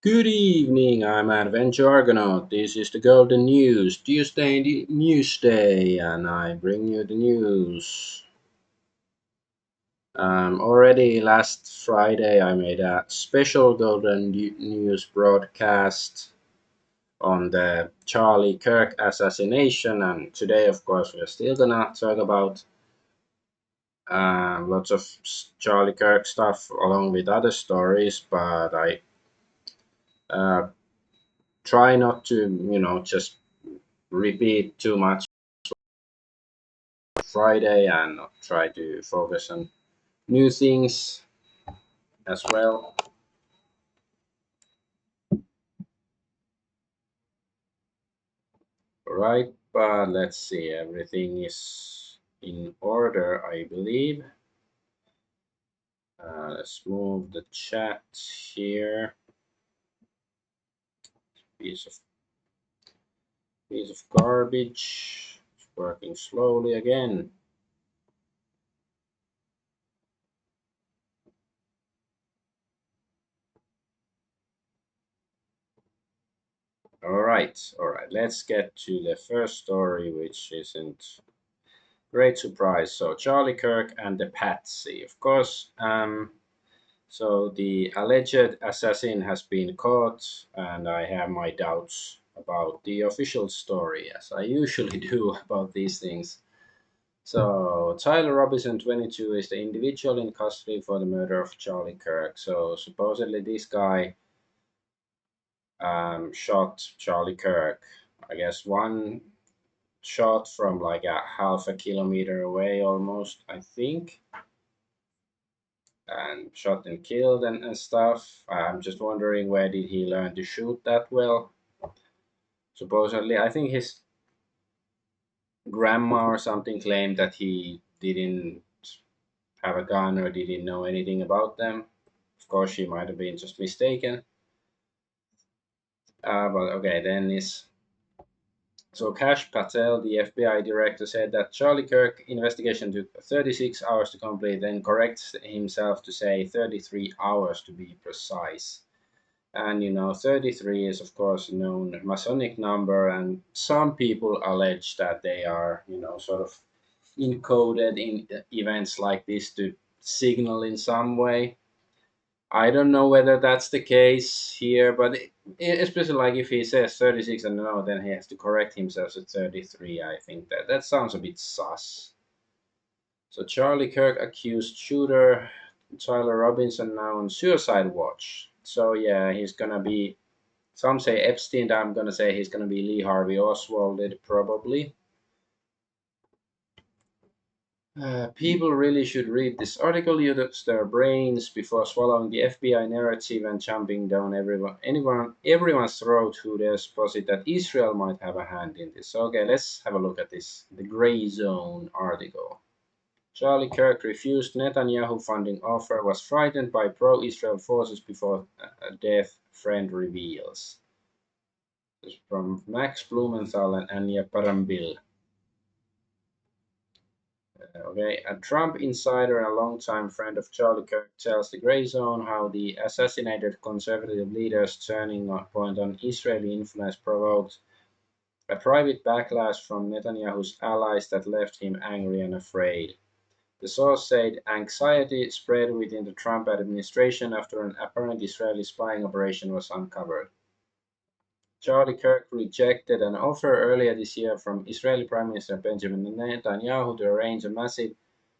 Good evening, I'm Adventure Argonaut. This is the Golden News, Tuesday News Day, and I bring you the news. Already last Friday, I made a special News broadcast on the Charlie Kirk assassination, and today, of course, we're still gonna talk about lots of Charlie Kirk stuff along with other stories, but I uh, try not to, just repeat too much Friday and try to focus on new things as well. Right, but let's see, everything is in order, I believe. Let's move the chat here. Piece of piece of garbage. It's working slowly again. All right. Let's get to the first story, which isn't great surprise. So Charlie Kirk and the Patsy, of course. So the alleged assassin has been caught, and I have my doubts about the official story, as I usually do about these things. So Tyler Robinson, 22, is the individual in custody for the murder of Charlie Kirk. So supposedly this guy shot Charlie Kirk. I guess one shot from like a half a kilometer away, almost. I think, and shot and killed and stuff. I'm just wondering where did he learn to shoot that well? Supposedly, I think his grandma or something claimed that he didn't have a gun or didn't know anything about them. Of course, she might have been just mistaken. But okay, then is so Cash Patel, the FBI director, said that Charlie Kirk investigation took 36 hours to complete, then corrects himself to say 33 hours to be precise. And 33 is of course a known Masonic number, and some people allege that they are, sort of encoded in events like this to signal in some way. I don't know whether that's the case here, but especially like if he says 36 and no, then he has to correct himself to 33. I think that sounds a bit sus. So Charlie Kirk accused shooter Tyler Robinson now on suicide watch. So yeah, he's gonna be. Some say Epstein. I'm gonna say he's gonna be Lee Harvey Oswald, probably. People really should read this article. Use their brains before swallowing the FBI narrative and jumping down everyone's throat who dares posit that Israel might have a hand in this. Okay, let's have a look at this. The Gray Zone article. Charlie Kirk refused Netanyahu funding offer, was frightened by pro-Israel forces before death, friend reveals. This is from Max Blumenthal and Anya Parambil. Okay, a Trump insider and a longtime friend of Charlie Kirk tells the Gray Zone how the assassinated conservative leader's turning point on Israeli influence provoked a private backlash from Netanyahu's allies that left him angry and afraid. The source said anxiety spread within the Trump administration after an apparent Israeli spying operation was uncovered. Charlie Kirk rejected an offer earlier this year from Israeli Prime Minister Benjamin Netanyahu to arrange a massive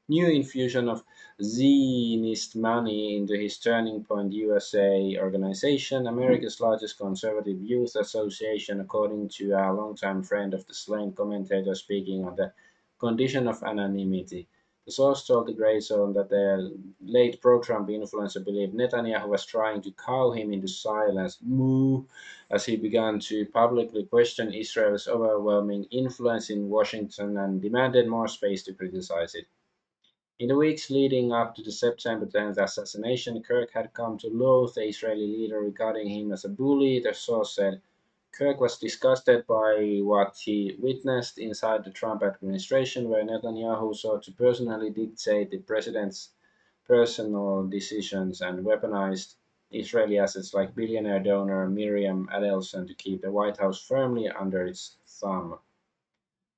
new infusion of Zionist money into his Turning Point USA organization, America's largest conservative youth association, according to a longtime friend of the slain commentator speaking on the condition of anonymity. The source told the Grey Zone that the late pro-Trump influencer believed Netanyahu was trying to cow him into silence, moo, as he began to publicly question Israel's overwhelming influence in Washington and demanded more space to criticize it. In the weeks leading up to the September 10th assassination, Kirk had come to loathe the Israeli leader, regarding him as a bully, the source said. Kirk was disgusted by what he witnessed inside the Trump administration, where Netanyahu sought to personally dictate the president's personal decisions and weaponized Israeli assets like billionaire donor Miriam Adelson to keep the White House firmly under its thumb.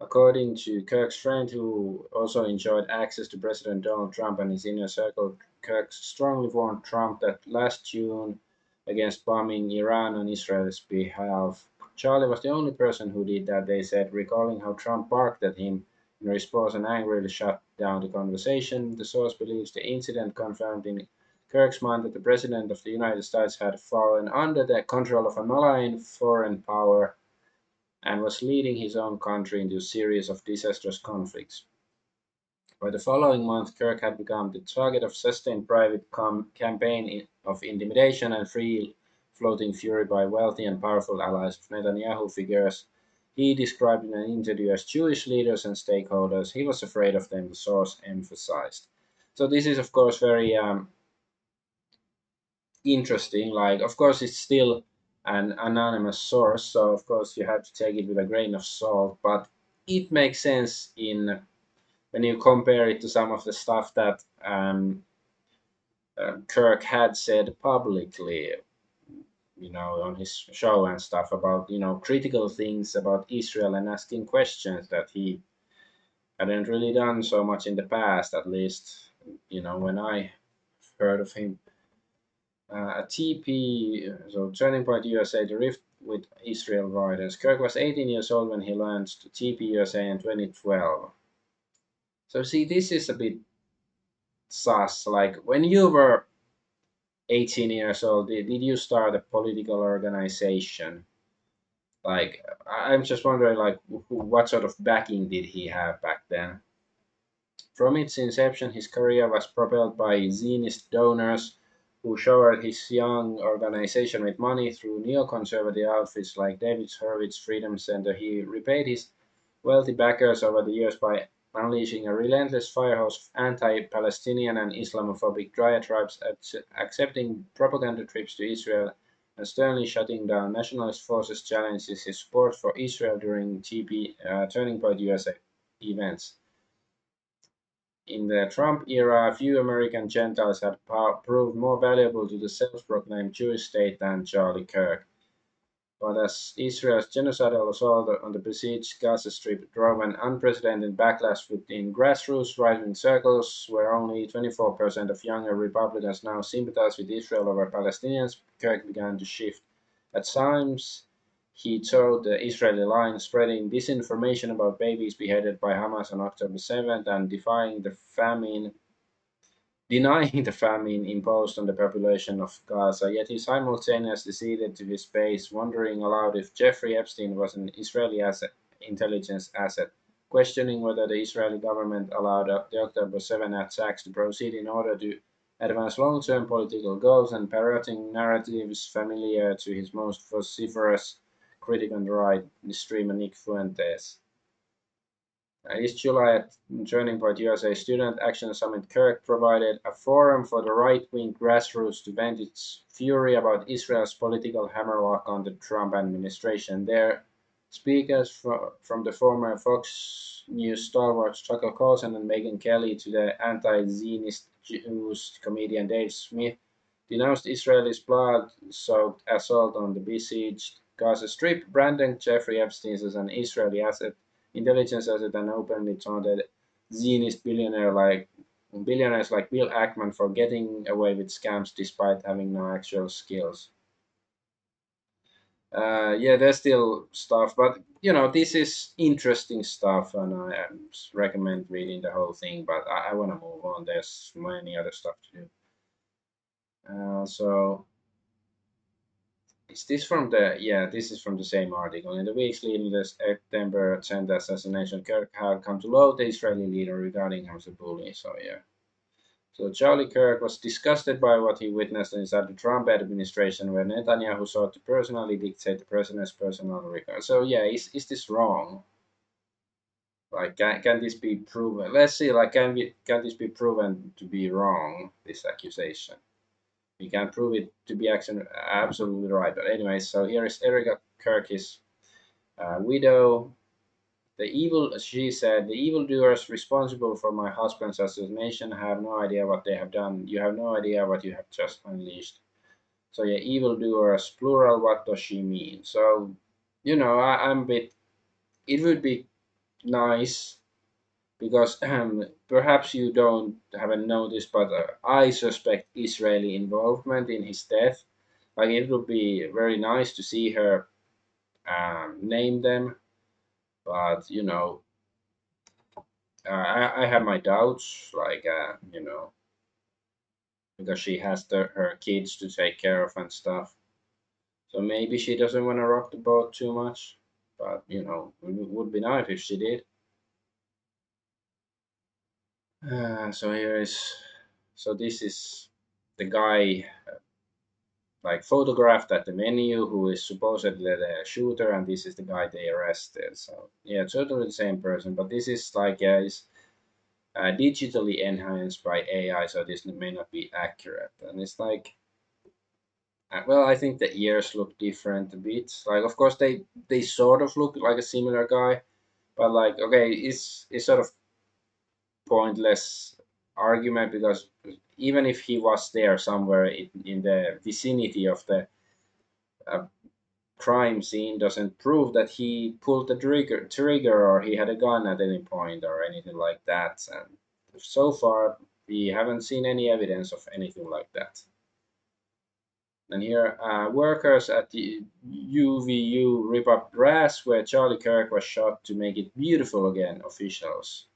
According to Kirk's friend, who also enjoyed access to President Donald Trump and his inner circle, Kirk strongly warned Trump that last June against bombing Iran on Israel's behalf. Charlie was the only person who did that, they said, recalling how Trump barked at him in response and angrily shut down the conversation. The source believes the incident confirmed in Kirk's mind that the President of the United States had fallen under the control of a malign foreign power and was leading his own country into a series of disastrous conflicts. By the following month, Kirk had become the target of sustained private campaign of intimidation and free-floating fury by wealthy and powerful allies of Netanyahu figures he described in an interview as Jewish leaders and stakeholders. He was afraid of them, the source emphasized. So this is, of course, very interesting. Like, of course, it's still an anonymous source, so of course you have to take it with a grain of salt. But it makes sense in when you compare it to some of the stuff that Kirk had said publicly, on his show and stuff about critical things about Israel and asking questions that he hadn't really done so much in the past, at least when I heard of him. A TP, so Turning Point USA, the rift with Israel riders. Kirk was 18 years old when he launched TP USA in 2012. So see, this is a bit sus. Like when you were 18 years old, did you start a political organization? Like I'm just wondering, like what sort of backing did he have back then? From its inception, his career was propelled by Zionist donors who showered his young organization with money through neoconservative outfits like David Hurwitz's Freedom Center. He repaid his wealthy backers over the years by unleashing a relentless firehose of anti-Palestinian and Islamophobic diatribes, accepting propaganda trips to Israel, and sternly shutting down nationalist forces challenges his support for Israel during Turning Point USA events. In the Trump era, few American Gentiles had proved more valuable to the self-proclaimed Jewish state than Charlie Kirk. But as Israel's genocidal assault on the besieged Gaza Strip drove an unprecedented backlash within grassroots right-wing circles, where only 24% of younger Republicans now sympathize with Israel over Palestinians, Kirk began to shift. At times, he towed the Israeli line, spreading disinformation about babies beheaded by Hamas on October 7th and denying the famine imposed on the population of Gaza, yet he simultaneously ceded to his base, wondering aloud if Jeffrey Epstein was an Israeli intelligence asset, questioning whether the Israeli government allowed the October 7 attacks to proceed in order to advance long-term political goals, and parroting narratives familiar to his most vociferous critic on the right, the streamer Nick Fuentes. This July at Turning Point USA Student Action Summit, Kirk provided a forum for the right-wing grassroots to vent its fury about Israel's political hammerlock on the Trump administration. There, speakers from the former Fox News stalwarts Tucker Carlson and Megyn Kelly to the anti-Zionist Jews comedian Dave Smith denounced Israel's blood-soaked assault on the besieged Gaza Strip, branding Jeffrey Epstein as an Israeli intelligence asset, and openly taunted Zionist billionaires like Bill Ackman for getting away with scams despite having no actual skills. Yeah, there's still stuff, but this is interesting stuff, and I recommend reading the whole thing. But I want to move on. There's many other stuff to do. So is this from the? Yeah, this is from the same article. In the weeks leading the September 10th assassination, Kirk had come to loathe the Israeli leader regarding him as a bully. So yeah. So Charlie Kirk was disgusted by what he witnessed inside the Trump administration, where Netanyahu sought to personally dictate the president's personal record. So yeah, is this wrong? Like, can this be proven? Let's see. Like, can this be proven to be wrong? This accusation. We can prove it to be absolutely right. But anyway, so here is Erica Kirk, his widow. She said, the evildoers responsible for my husband's assassination have no idea what they have done. You have no idea what you have just unleashed. So yeah, evildoers plural. What does she mean? So I'm a bit. It would be nice because perhaps you don't haven't noticed, but I suspect Israeli involvement in his death. Like it would be very nice to see her name them, but I have my doubts. Like because she has her kids to take care of and stuff. So maybe she doesn't want to rock the boat too much. But it would be nice if she did. So here is, so this is the guy like photographed at the menu who is supposedly the shooter, and this is the guy they arrested. So yeah, totally the same person, but this is like is digitally enhanced by AI, so this may not be accurate. And it's like, well, I think the ears look different a bit. Like, of course, they sort of look like a similar guy, but like, okay, it's sort of pointless argument because even if he was there somewhere in the vicinity of the uh, crime scene, doesn't prove that he pulled the trigger or he had a gun at any point or anything like that. And so far, we haven't seen any evidence of anything like that. And here, workers at the UVU rip up grass where Charlie Kirk was shot to make it beautiful again, officials.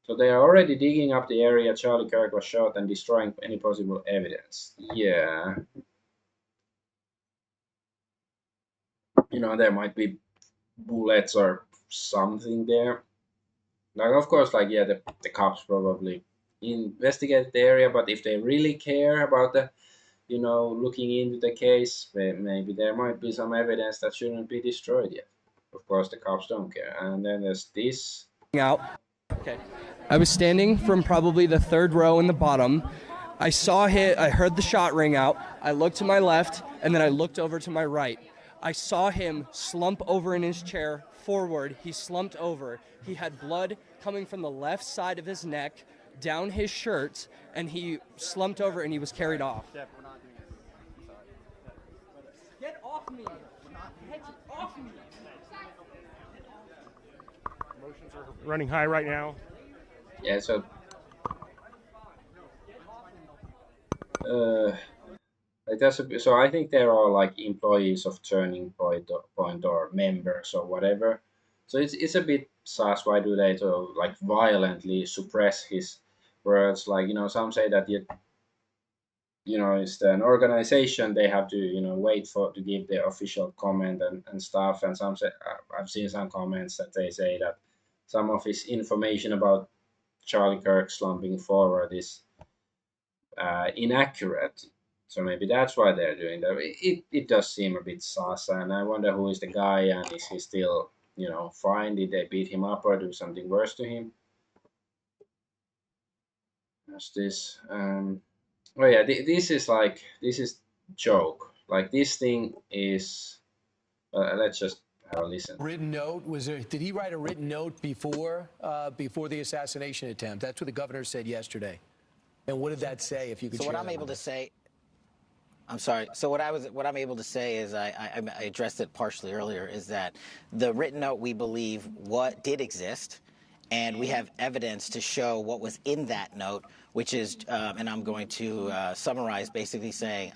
So they are already digging up the area Charlie Kirk was shot and destroying any possible evidence. Yeah, there might be bullets or something there. Like, of course, like, yeah, the cops probably investigate the area, but if they really care about looking into the case, maybe there might be some evidence that shouldn't be destroyed yet. Of course, the cops don't care. And then there's this. Out. Okay. I was standing from probably the third row in the bottom. I saw hit. I heard the shot ring out. I looked to my left, and then I looked over to my right. I saw him slump over in his chair forward. He slumped over. He had blood coming from the left side of his neck down his shirt, and he slumped over and he was carried off. Get off me! Get off me! Emotions are running high right now. Yeah, so uh, like so I think they're all like employees of Turning Point or members or whatever. So it's a bit sus. Why do they to like violently suppress his words? Like some say that it's an organization, they have to wait for to give the official comment and stuff. And some say, I've seen some comments that they say that some of his information about Charlie Kirk slumping forward is inaccurate. So maybe that's why they're doing that. It does seem a bit sus, and I wonder who is the guy, and is he still fine? Did they beat him up or do something worse to him? What's this? Oh yeah, this is joke. Like this thing is. Let's just have a listen. Written note, was there? Did he write a written note before the assassination attempt? That's what the governor said yesterday. And what did that say? If you could. So what I'm able to say, I'm sorry. So what I'm able to say is I addressed it partially earlier. Is that the written note we believe what did exist, and we have evidence to show what was in that note, which is, and I'm going to summarize, basically saying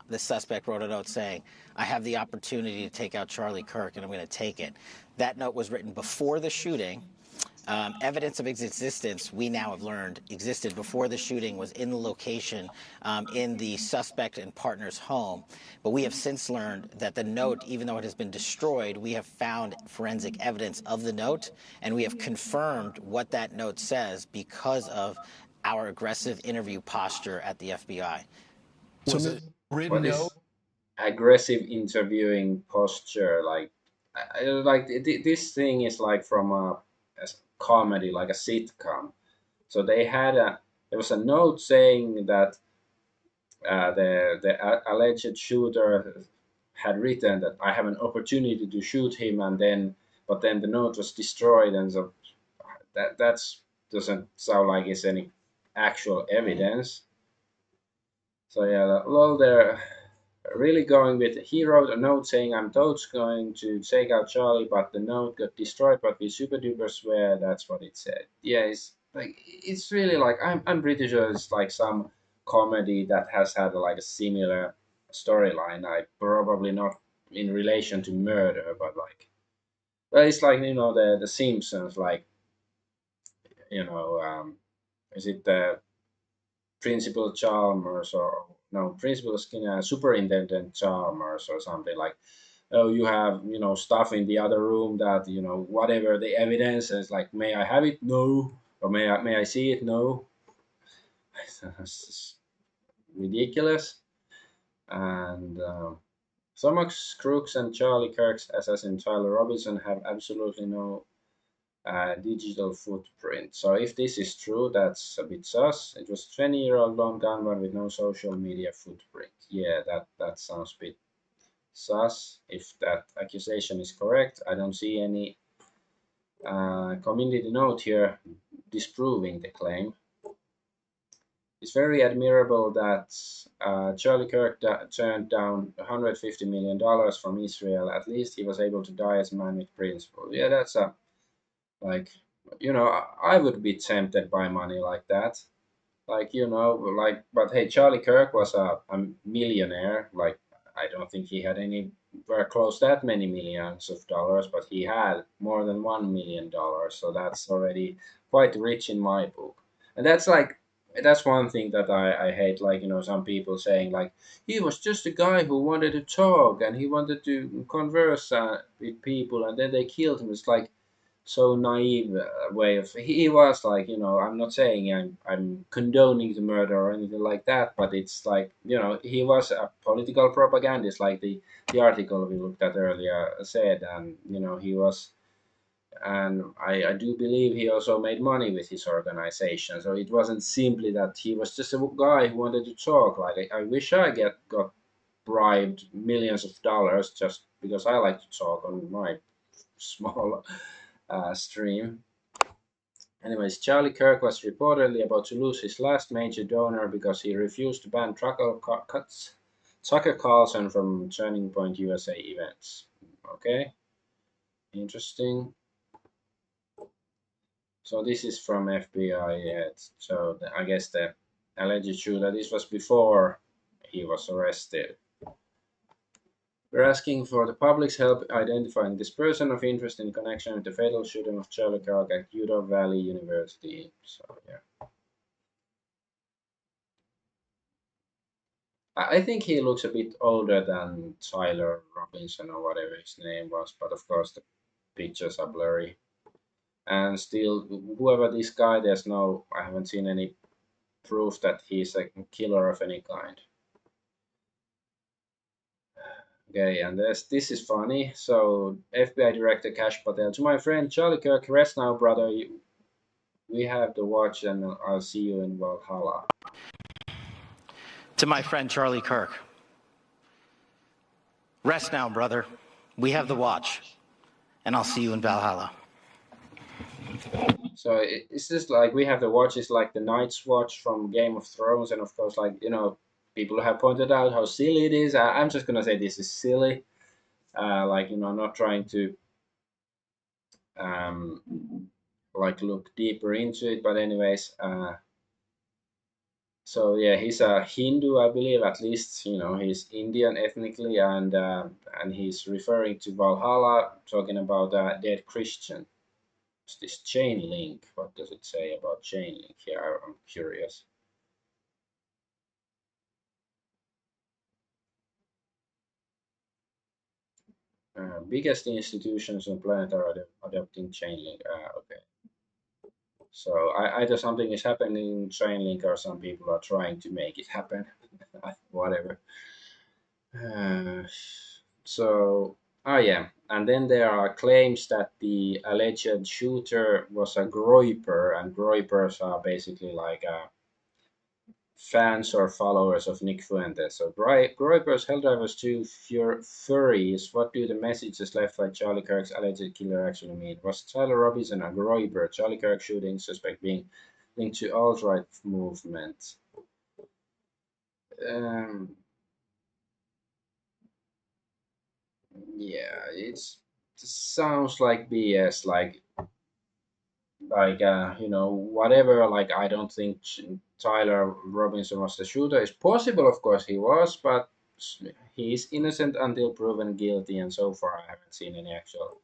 the suspect wrote a note saying, I have the opportunity to take out Charlie Kirk, and I'm going to take it. That note was written before the shooting. Evidence of its existence, we now have learned, existed before the shooting, was in the location in the suspect and partner's home. But we have since learned that the note, even though it has been destroyed, we have found forensic evidence of the note, and we have confirmed what that note says because of our aggressive interview posture at the FBI. Was it written What is note? aggressive interviewing posture? Like, like this thing is like from a comedy, like a sitcom. So there was a note saying that the alleged shooter had written that I have an opportunity to shoot him, and then the note was destroyed, and so that's doesn't sound like it's any actual evidence. So yeah, well, they're really going with, he wrote a note saying, I'm totes going to take out Charlie, but the note got destroyed, but we super duper swear that's what it said. Yeah, it's like, it's really like, I'm pretty sure it's like some comedy that has had like a similar storyline. Like, probably not in relation to murder, but like, well, it's like, the Simpsons, like, is it the Principal Chalmers, or no, Principal Skinner, Superintendent Chalmers, or something like, oh, you have, stuff in the other room that, whatever the evidence is, like, may I have it? No. Or may I see it? No. It's just ridiculous. And Thomas Crooks and Charlie Kirk's assassin Tyler Robinson have absolutely no digital footprint. So if this is true, that's a bit sus. It was a 20-year-old lone gunman with no social media footprint. Yeah, that sounds a bit sus. If that accusation is correct, I don't see any community note here disproving the claim. It's very admirable that Charlie Kirk turned down $150 million from Israel. At least he was able to die as a man with principle. Yeah, that's a like, I would be tempted by money like that. Like, but hey, Charlie Kirk was a millionaire. Like, I don't think he had anywhere close that many millions of dollars, but he had more than $1 million. So that's already quite rich in my book. And that's one thing that I hate. Like, some people saying like, he was just a guy who wanted to talk and he wanted to converse with people, and then they killed him. It's like, so naive way of, he was like, I'm not saying I'm condoning the murder or anything like that, but it's like, he was a political propagandist, like the article we looked at earlier said. And he was, and I do believe he also made money with his organization. So it wasn't simply that he was just a guy who wanted to talk. Like, I wish I got bribed millions of dollars just because I like to talk on my small stream. Anyways, Charlie Kirk was reportedly about to lose his last major donor because he refused to ban Tucker Carlson from Turning Point USA events. Okay, interesting. So this is from FBI. Yet. So I guess the alleged shooter. This was before he was arrested. We're asking for the public's help identifying this person of interest in connection with the fatal shooting of Charlie Kirk at Utah Valley University. So yeah, I think he looks a bit older than Tyler Robinson or whatever his name was, but of course the pictures are blurry. And still, whoever this guy, I haven't seen any proof that he's a killer of any kind. Okay, and this is funny. So, FBI Director Cash Patel, to my friend Charlie Kirk, rest now, brother. We have the watch, and I'll see you in Valhalla. To my friend Charlie Kirk, rest now, brother. We have the watch, and I'll see you in Valhalla. So it's just like, we have the watch is like the Night's Watch from Game of Thrones, and of course, like, people have pointed out how silly it is. I'm just gonna say this is silly. Like, not trying to um, like look deeper into it, but anyways, so yeah, he's a Hindu, I believe. At least, he's Indian ethnically, and he's referring to Valhalla, talking about a dead Christian. It's this chain link. What does it say about chain link here? I'm curious. Biggest institutions on planet are adopting Chainlink. Okay. So either something is happening in Chainlink, or some people are trying to make it happen. Whatever. Uh, so, yeah. And then there are claims that the alleged shooter was a groiper, and groipers are basically like fans or followers of Nick Fuentes. So Groiper's Helldivers 2 Furries, what do the messages left by Charlie Kirk's alleged killer actually mean? Was Tyler Robinson a Groiper? Charlie Kirk shooting suspect being linked to alt-right movement. Um, Yeah, it sounds like BS. Whatever. Like, I don't think Tyler Robinson was the shooter. It's possible, of course, he was, but he is innocent until proven guilty, and so far I haven't seen any actual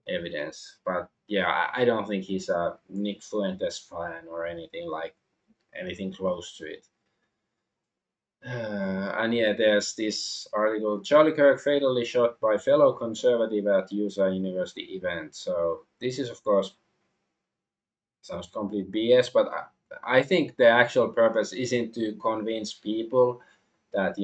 evidence. But yeah, I don't think he's a Nick Fuentes fan or anything like anything close to it. And yeah, there's this article: Charlie Kirk fatally shot by fellow conservative at USA University event. So this is, of course, sounds complete BS, but I think the actual purpose isn't to convince people that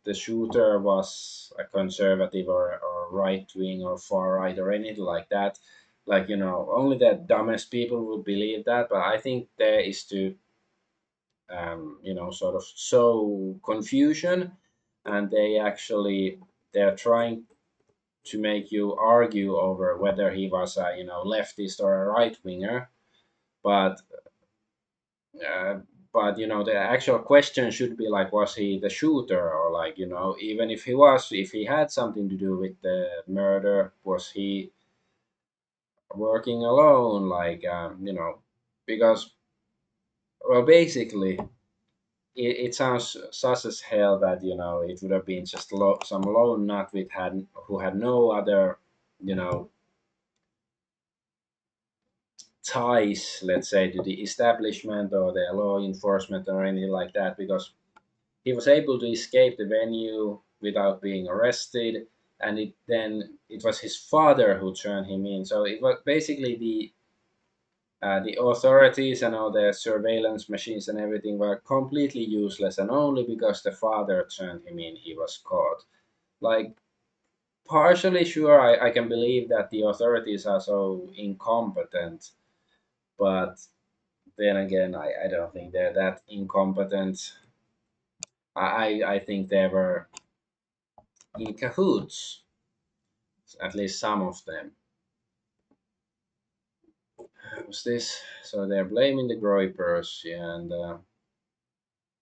the shooter was a conservative or right wing or far right or anything like that. Like, only the dumbest people would believe that. But I think there is to sort of sow confusion, and they're trying to make you argue over whether he was a leftist or a right winger. But uh, the actual question should be like, was he the shooter? Or, like, even if he was, if he had something to do with the murder, was he working alone? Like, because, well, basically, it sounds sus as hell that it would have been just some lone nut with had who had no other you know ties, let's say, to the establishment or the law enforcement or anything like that, because he was able to escape the venue without being arrested. And it was his father who turned him in. So it was basically the authorities and all the surveillance machines and everything were completely useless, and only because the father turned him in he was caught. Like, partially sure, I can believe that the authorities are so incompetent, but then again, I don't think they're that incompetent. I think they were in cahoots, at least some of them. What's this? So they're blaming the Groypers, yeah, and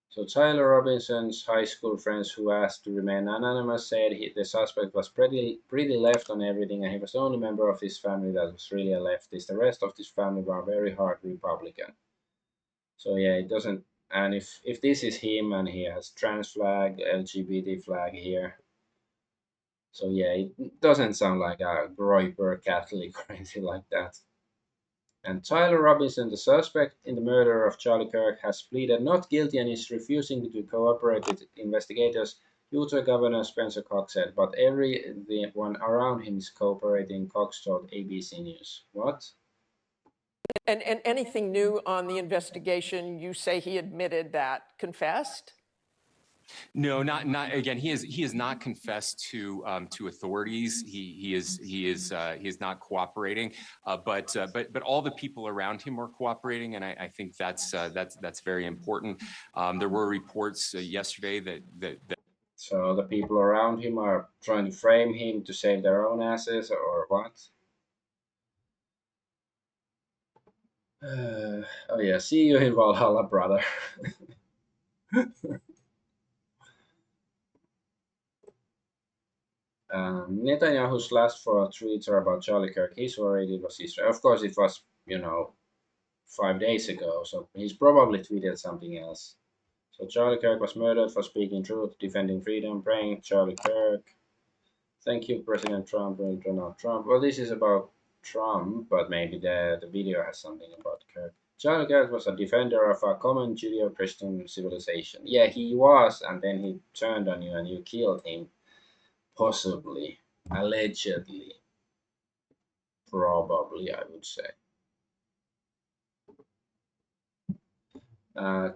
so Tyler Robinson's high school friends, who asked to remain anonymous, said the suspect was pretty left on everything, and he was the only member of his family that was really a leftist. The rest of his family were very hard Republican. So yeah, it doesn't. And if this is him and he has trans flag, LGBT flag here, so yeah, it doesn't sound like a Groyper Catholic or anything like that. And Tyler Robinson, the suspect in the murder of Charlie Kirk, has pleaded not guilty and is refusing to cooperate with investigators, Utah Governor Spencer Cox said. But everyone around him is cooperating, Cox told ABC News. What? And anything new on the investigation? You say he admitted that, confessed? No, not again. He is not confessed to authorities. He is not cooperating. But all the people around him are cooperating, and I think that's very important. There were reports yesterday that So the people around him are trying to frame him to save their own asses, or what? Oh yeah, see you in Valhalla, brother. Netanyahu's last four tweets are about Charlie Kirk. He's worried it was Israel. Of course, it was 5 days ago, so he's probably tweeted something else. So Charlie Kirk was murdered for speaking truth, defending freedom, praying Charlie Kirk. Thank you, President Trump, Donald Trump. Well, this is about Trump, but maybe the video has something about Kirk. Charlie Kirk was a defender of a common Judeo-Christian civilization. Yeah, he was, and then he turned on you and you killed him. Possibly. Allegedly. Probably, I would say.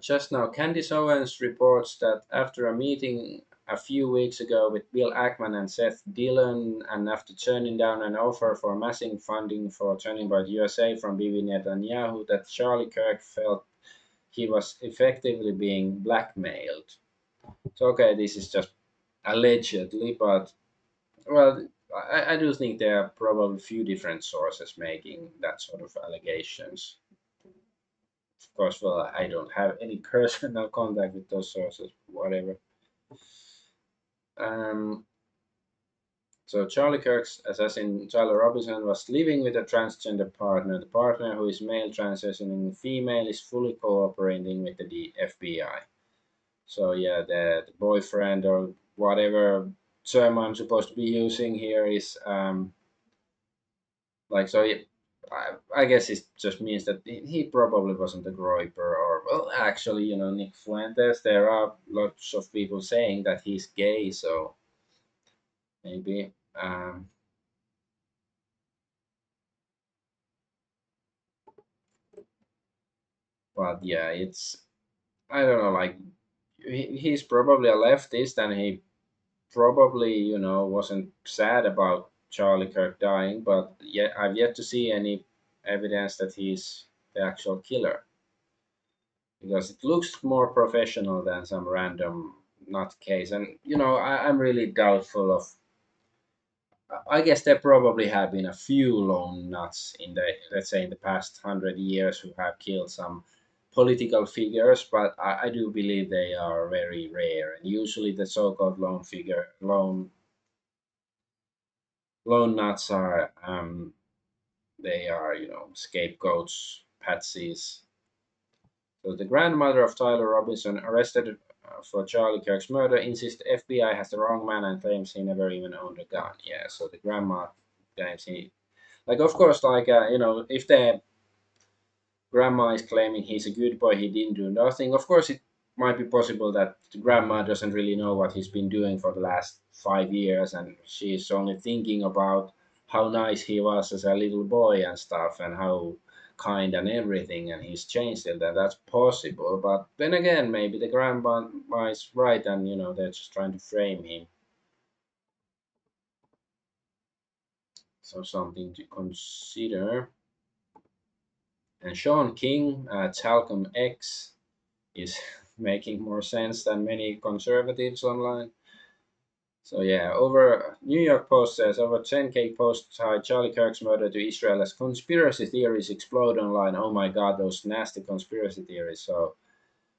Just now, Candice Owens reports that after a meeting a few weeks ago with Bill Ackman and Seth Dillon, and after turning down an offer for massive funding for Turning Point USA from Bibi Netanyahu, that Charlie Kirk felt he was effectively being blackmailed. So, okay, this is just allegedly, but, well, I do think there are probably a few different sources making that sort of allegations. Of course, well, I don't have any personal contact with those sources, whatever. Um, So Charlie Kirk's assassin Tyler Robinson was living with a transgender partner. The partner, who is male transitioning female, is fully cooperating with the FBI. So yeah, the boyfriend or whatever term I'm supposed to be using here is like so. I guess it just means that he probably wasn't a groiper, or well, actually, Nick Fuentes. There are lots of people saying that he's gay, so maybe. But yeah, it's I don't know. Like he's probably a leftist, and he probably wasn't sad about Charlie Kirk dying. But yet I've yet to see any evidence that he's the actual killer, because it looks more professional than some random nutcase. And I'm really doubtful of. I guess there probably have been a few lone nuts in the, let's say, in the past 100 years who have killed some political figures, but I do believe they are very rare. And usually, the so-called lone nuts are they are scapegoats, patsies. So the grandmother of Tyler Robinson, arrested for Charlie Kirk's murder, insists the FBI has the wrong man and claims he never even owned a gun. Yeah, so the grandma claims he, like, of course, like if the grandma is claiming he's a good boy, he didn't do nothing. Of course, it might be possible that the grandma doesn't really know what he's been doing for the last 5 years, and she's only thinking about how nice he was as a little boy and stuff, and how kind and everything, and he's changed it. That's possible, but then again, maybe the grandma is right, and they're just trying to frame him. So something to consider. And Sean King, Talcum X, is making more sense than many conservatives online. So yeah, over New York Post says over 10K posts tied Charlie Kirk's murder to Israel as conspiracy theories explode online. Oh my God, those nasty conspiracy theories. So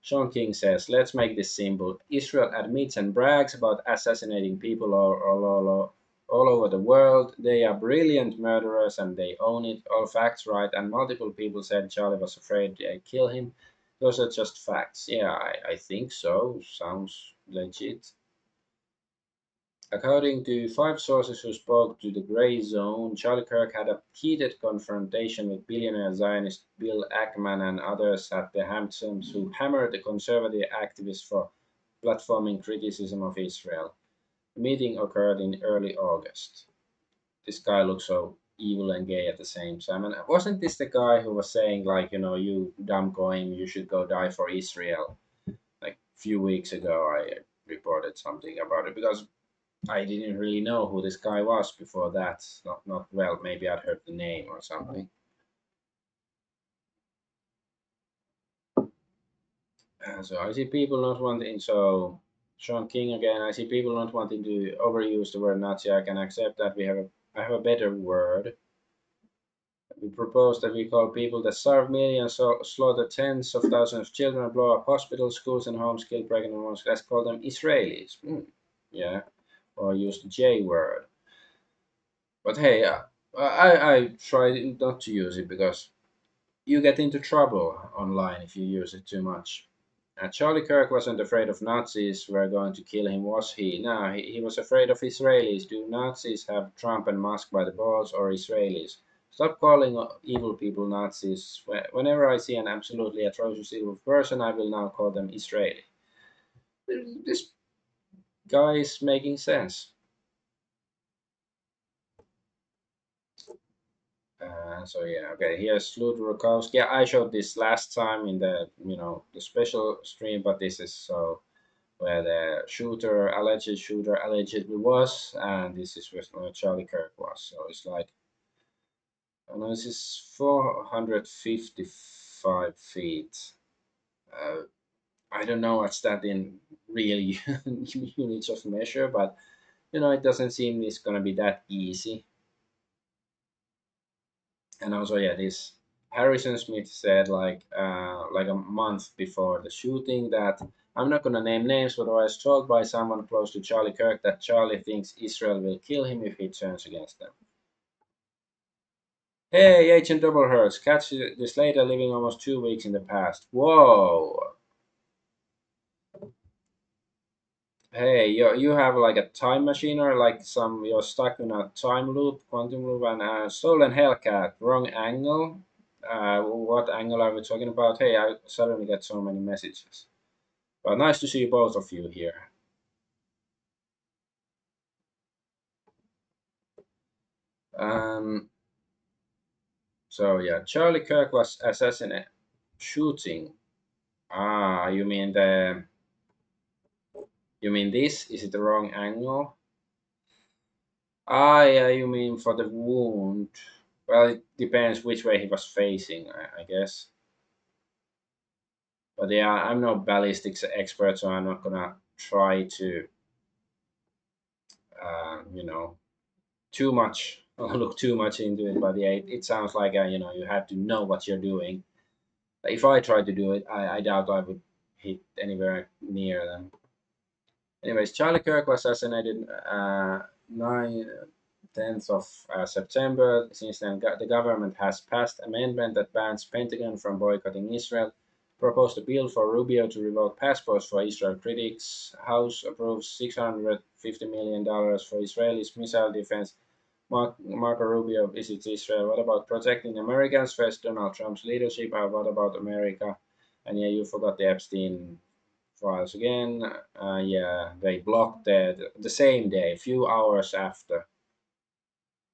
Sean King says, let's make this simple. Israel admits and brags about assassinating people all over the world. They are brilliant murderers and they own it. All facts right. And multiple people said Charlie was afraid they'd kill him. Those are just facts. Yeah, I think so. Sounds legit. According to 5 sources who spoke to the Grey Zone, Charlie Kirk had a heated confrontation with billionaire Zionist Bill Ackman and others at the Hamptons who hammered the conservative activists for platforming criticism of Israel. The meeting occurred in early August. This guy looks so evil and gay at the same time. And wasn't this the guy who was saying, like, you dumb goyim, you should go die for Israel? Like a few weeks ago, I reported something about it because I didn't really know who this guy was before that. Not well. Maybe I'd heard the name or something. So I see people not wanting. So Sean King again. I see people not wanting to overuse the word Nazi. I can accept that. I have a better word. We propose that we call people that starve millions, slaughter tens of thousands of children, blow up hospitals, schools, and homes, kill pregnant women. Let's call them Israelis. Yeah, or use the J word. But hey, I try not to use it because you get into trouble online if you use it too much. Charlie Kirk wasn't afraid of Nazis were going to kill him, was he? No, he was afraid of Israelis. Do Nazis have Trump and Musk by the balls, or Israelis? Stop calling evil people Nazis. Whenever I see an absolutely atrocious evil person, I will now call them Israeli. This guy is making sense. So yeah, okay. Here's Slut Rukowski. I showed this last time in the the special stream, but this is so where the alleged shooter, allegedly was, and this is where Charlie Kirk was. So it's like, I know this is 455 feet. Uh, I don't know what's that in real units of measure, but it doesn't seem it's gonna be that easy. And also, yeah, this Harrison Smith said like a month before the shooting that I'm not gonna name names, but I was told by someone close to Charlie Kirk that Charlie thinks Israel will kill him if he turns against them. Hey, Agent Double Hurts, catch this later living almost 2 weeks in the past. Whoa. Hey, you have like a time machine or like you're stuck in a time loop, quantum loop, and stolen Hellcat, wrong angle. What angle are we talking about? Hey, I suddenly get so many messages. But nice to see both of you here. Um, so yeah, Charlie Kirk was assassinated. Shooting. Ah, you mean this? Is it the wrong angle? Ah, yeah, you mean for the wound. Well, it depends which way he was facing, I guess. But yeah, I'm no ballistics expert, so I'm not gonna try to, you know, too much look too much into it. But yeah, it sounds like you have to know what you're doing. If I tried to do it, I doubt I would hit anywhere near them. Anyways, Charlie Kirk was assassinated 10th of September. Since then, the government has passed amendment that bans Pentagon from boycotting Israel, proposed a bill for Rubio to revoke passports for Israel critics. House approves $650 million for Israelis missile defense. Marco Rubio visits Israel. What about protecting Americans? First, Donald Trump's leadership. What about America? And yeah, you forgot the Epstein files again. Yeah, they blocked the same day, a few hours after.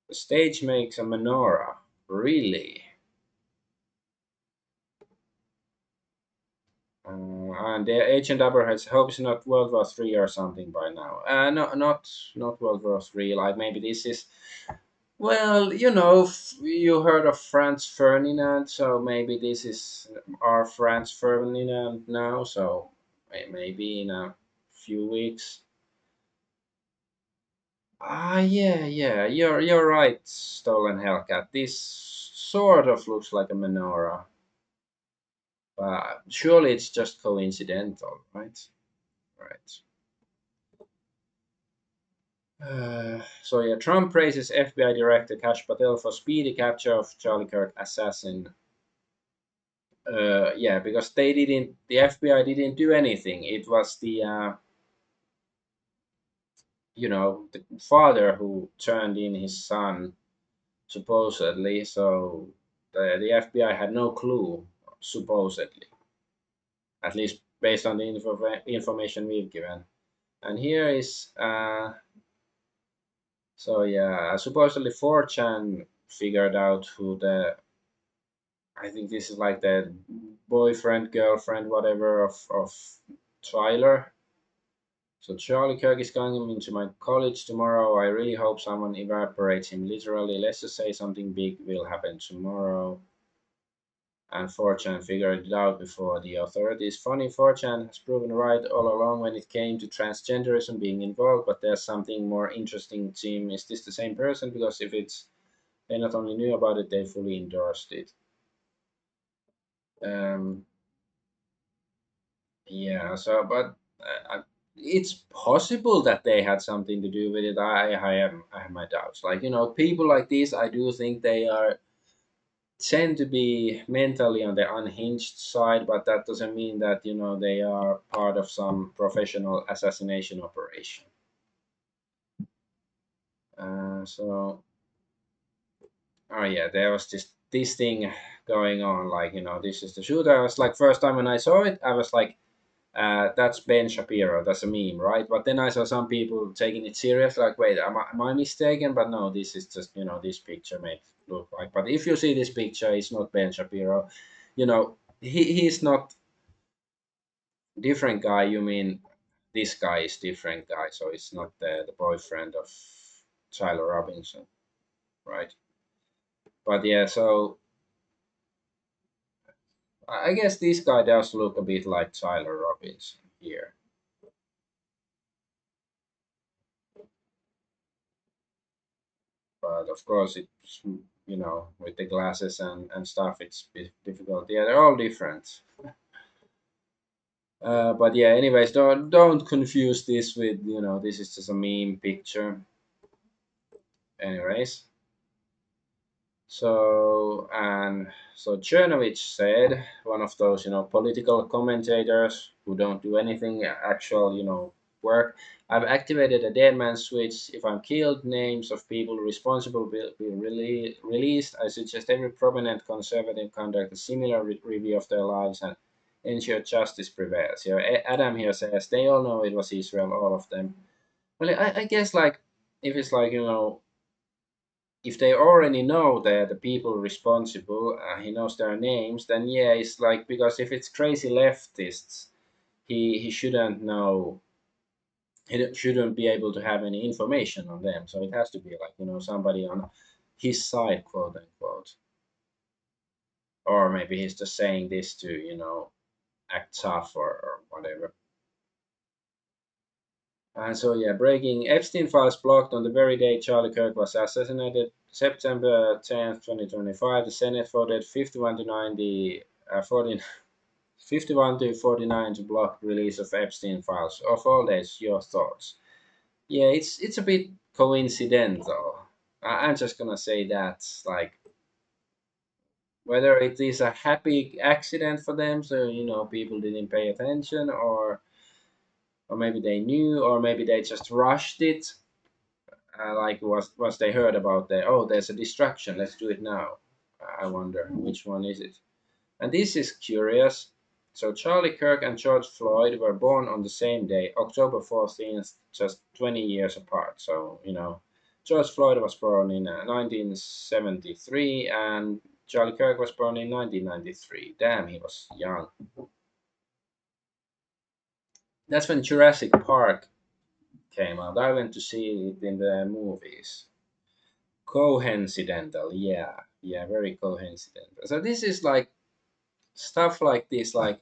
The stage makes a menorah. Really? And the Agent Abrahams hopes not World War Three or something by now. No, not World War Three. Like maybe this is. Well, you heard of Franz Ferdinand, so maybe this is our Franz Ferdinand now. So maybe in a few weeks. Ah, yeah, yeah, you're right, Stolen Hellcat. This sort of looks like a menorah, but surely it's just coincidental, right? Right. So yeah, Trump praises FBI Director Kash Patel for speedy capture of Charlie Kirk assassin. Yeah, because the FBI didn't do anything. It was the father who turned in his son supposedly. So the FBI had no clue, supposedly, at least based on the information we've given. And here is so yeah, supposedly 4chan figured out who I think this is like the boyfriend, girlfriend, whatever of Tyler. So Charlie Kirk is coming into my college tomorrow. I really hope someone evaporates him literally. Let's just say something big will happen tomorrow. And 4chan figured it out before the authorities. Funny, 4chan has proven right all along when it came to transgenderism being involved, but there's something more interesting. Team, is this the same person? Because if they not only knew about it, they fully endorsed it. Um, yeah, so, but it's possible that they had something to do with it. I have my doubts. Like, people like this, I do think they tend to be mentally on the unhinged side, but that doesn't mean that they are part of some professional assassination operation. So, oh yeah, there was this thing going on. Like this is the shooter. I was like, first time when I saw it, I was like, that's Ben Shapiro. That's a meme, right? But then I saw some people taking it serious. Like, wait, am I mistaken? But no, this is just this picture made it look like. But if you see this picture, it's not Ben Shapiro. He's not different guy. You mean this guy is different guy? So it's not the boyfriend of Tyler Robinson, right? But yeah, so I guess this guy does look a bit like Tyler Robinson here. But of course it's with the glasses and stuff it's difficult. Yeah, they're all different. But yeah, anyways, don't confuse this with, this is just a meme picture. Anyways, so Chernovich said, one of those, political commentators who don't do anything actual, work. I've activated a dead man switch. If I'm killed, names of people responsible will be released. I suggest every prominent conservative conduct a similar review of their lives and ensure justice prevails. Adam here says they all know it was Israel, all of them. Well, I guess like if it's like, if they already know the people responsible, he knows their names, then yeah, it's like, because if it's crazy leftists, he shouldn't know, shouldn't be able to have any information on them. So it has to be like, somebody on his side, quote unquote. Or maybe he's just saying this to, act tough or whatever. And so, yeah, breaking Epstein files blocked on the very day Charlie Kirk was assassinated, September 10th, 2025. The Senate voted 51 to 90, 51 to 49 to block release of Epstein files. Of all this, your thoughts? Yeah, it's a bit coincidental. I'm just gonna say that, like, whether it is a happy accident for them, so people didn't pay attention, or maybe they knew, or maybe they just rushed it. Like once they heard about there's a distraction, let's do it now. I wonder which one is it. And this is curious. So Charlie Kirk and George Floyd were born on the same day, October 14th, just 20 years apart. So George Floyd was born in 1973, and Charlie Kirk was born in 1993. Damn, he was young. That's when Jurassic Park came out. I went to see it in the movies. Coincidental, yeah, yeah, very coincidental. So this is like stuff like this. Like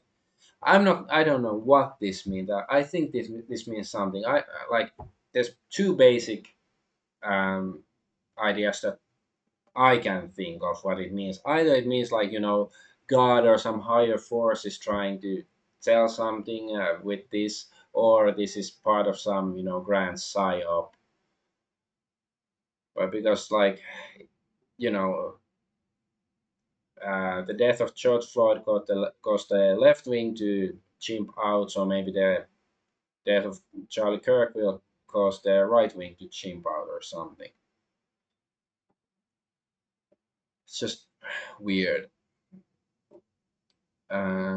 I don't know what this means. I think this means something. Like there's two basic um, ideas that I can think of what it means. Either it means like God or some higher force is trying to tell something with this, or this is part of some grand psyop. But because like you know the death of George Floyd caused the left wing to chimp out, so maybe the death of Charlie Kirk will cause the right wing to chimp out or something. It's just weird.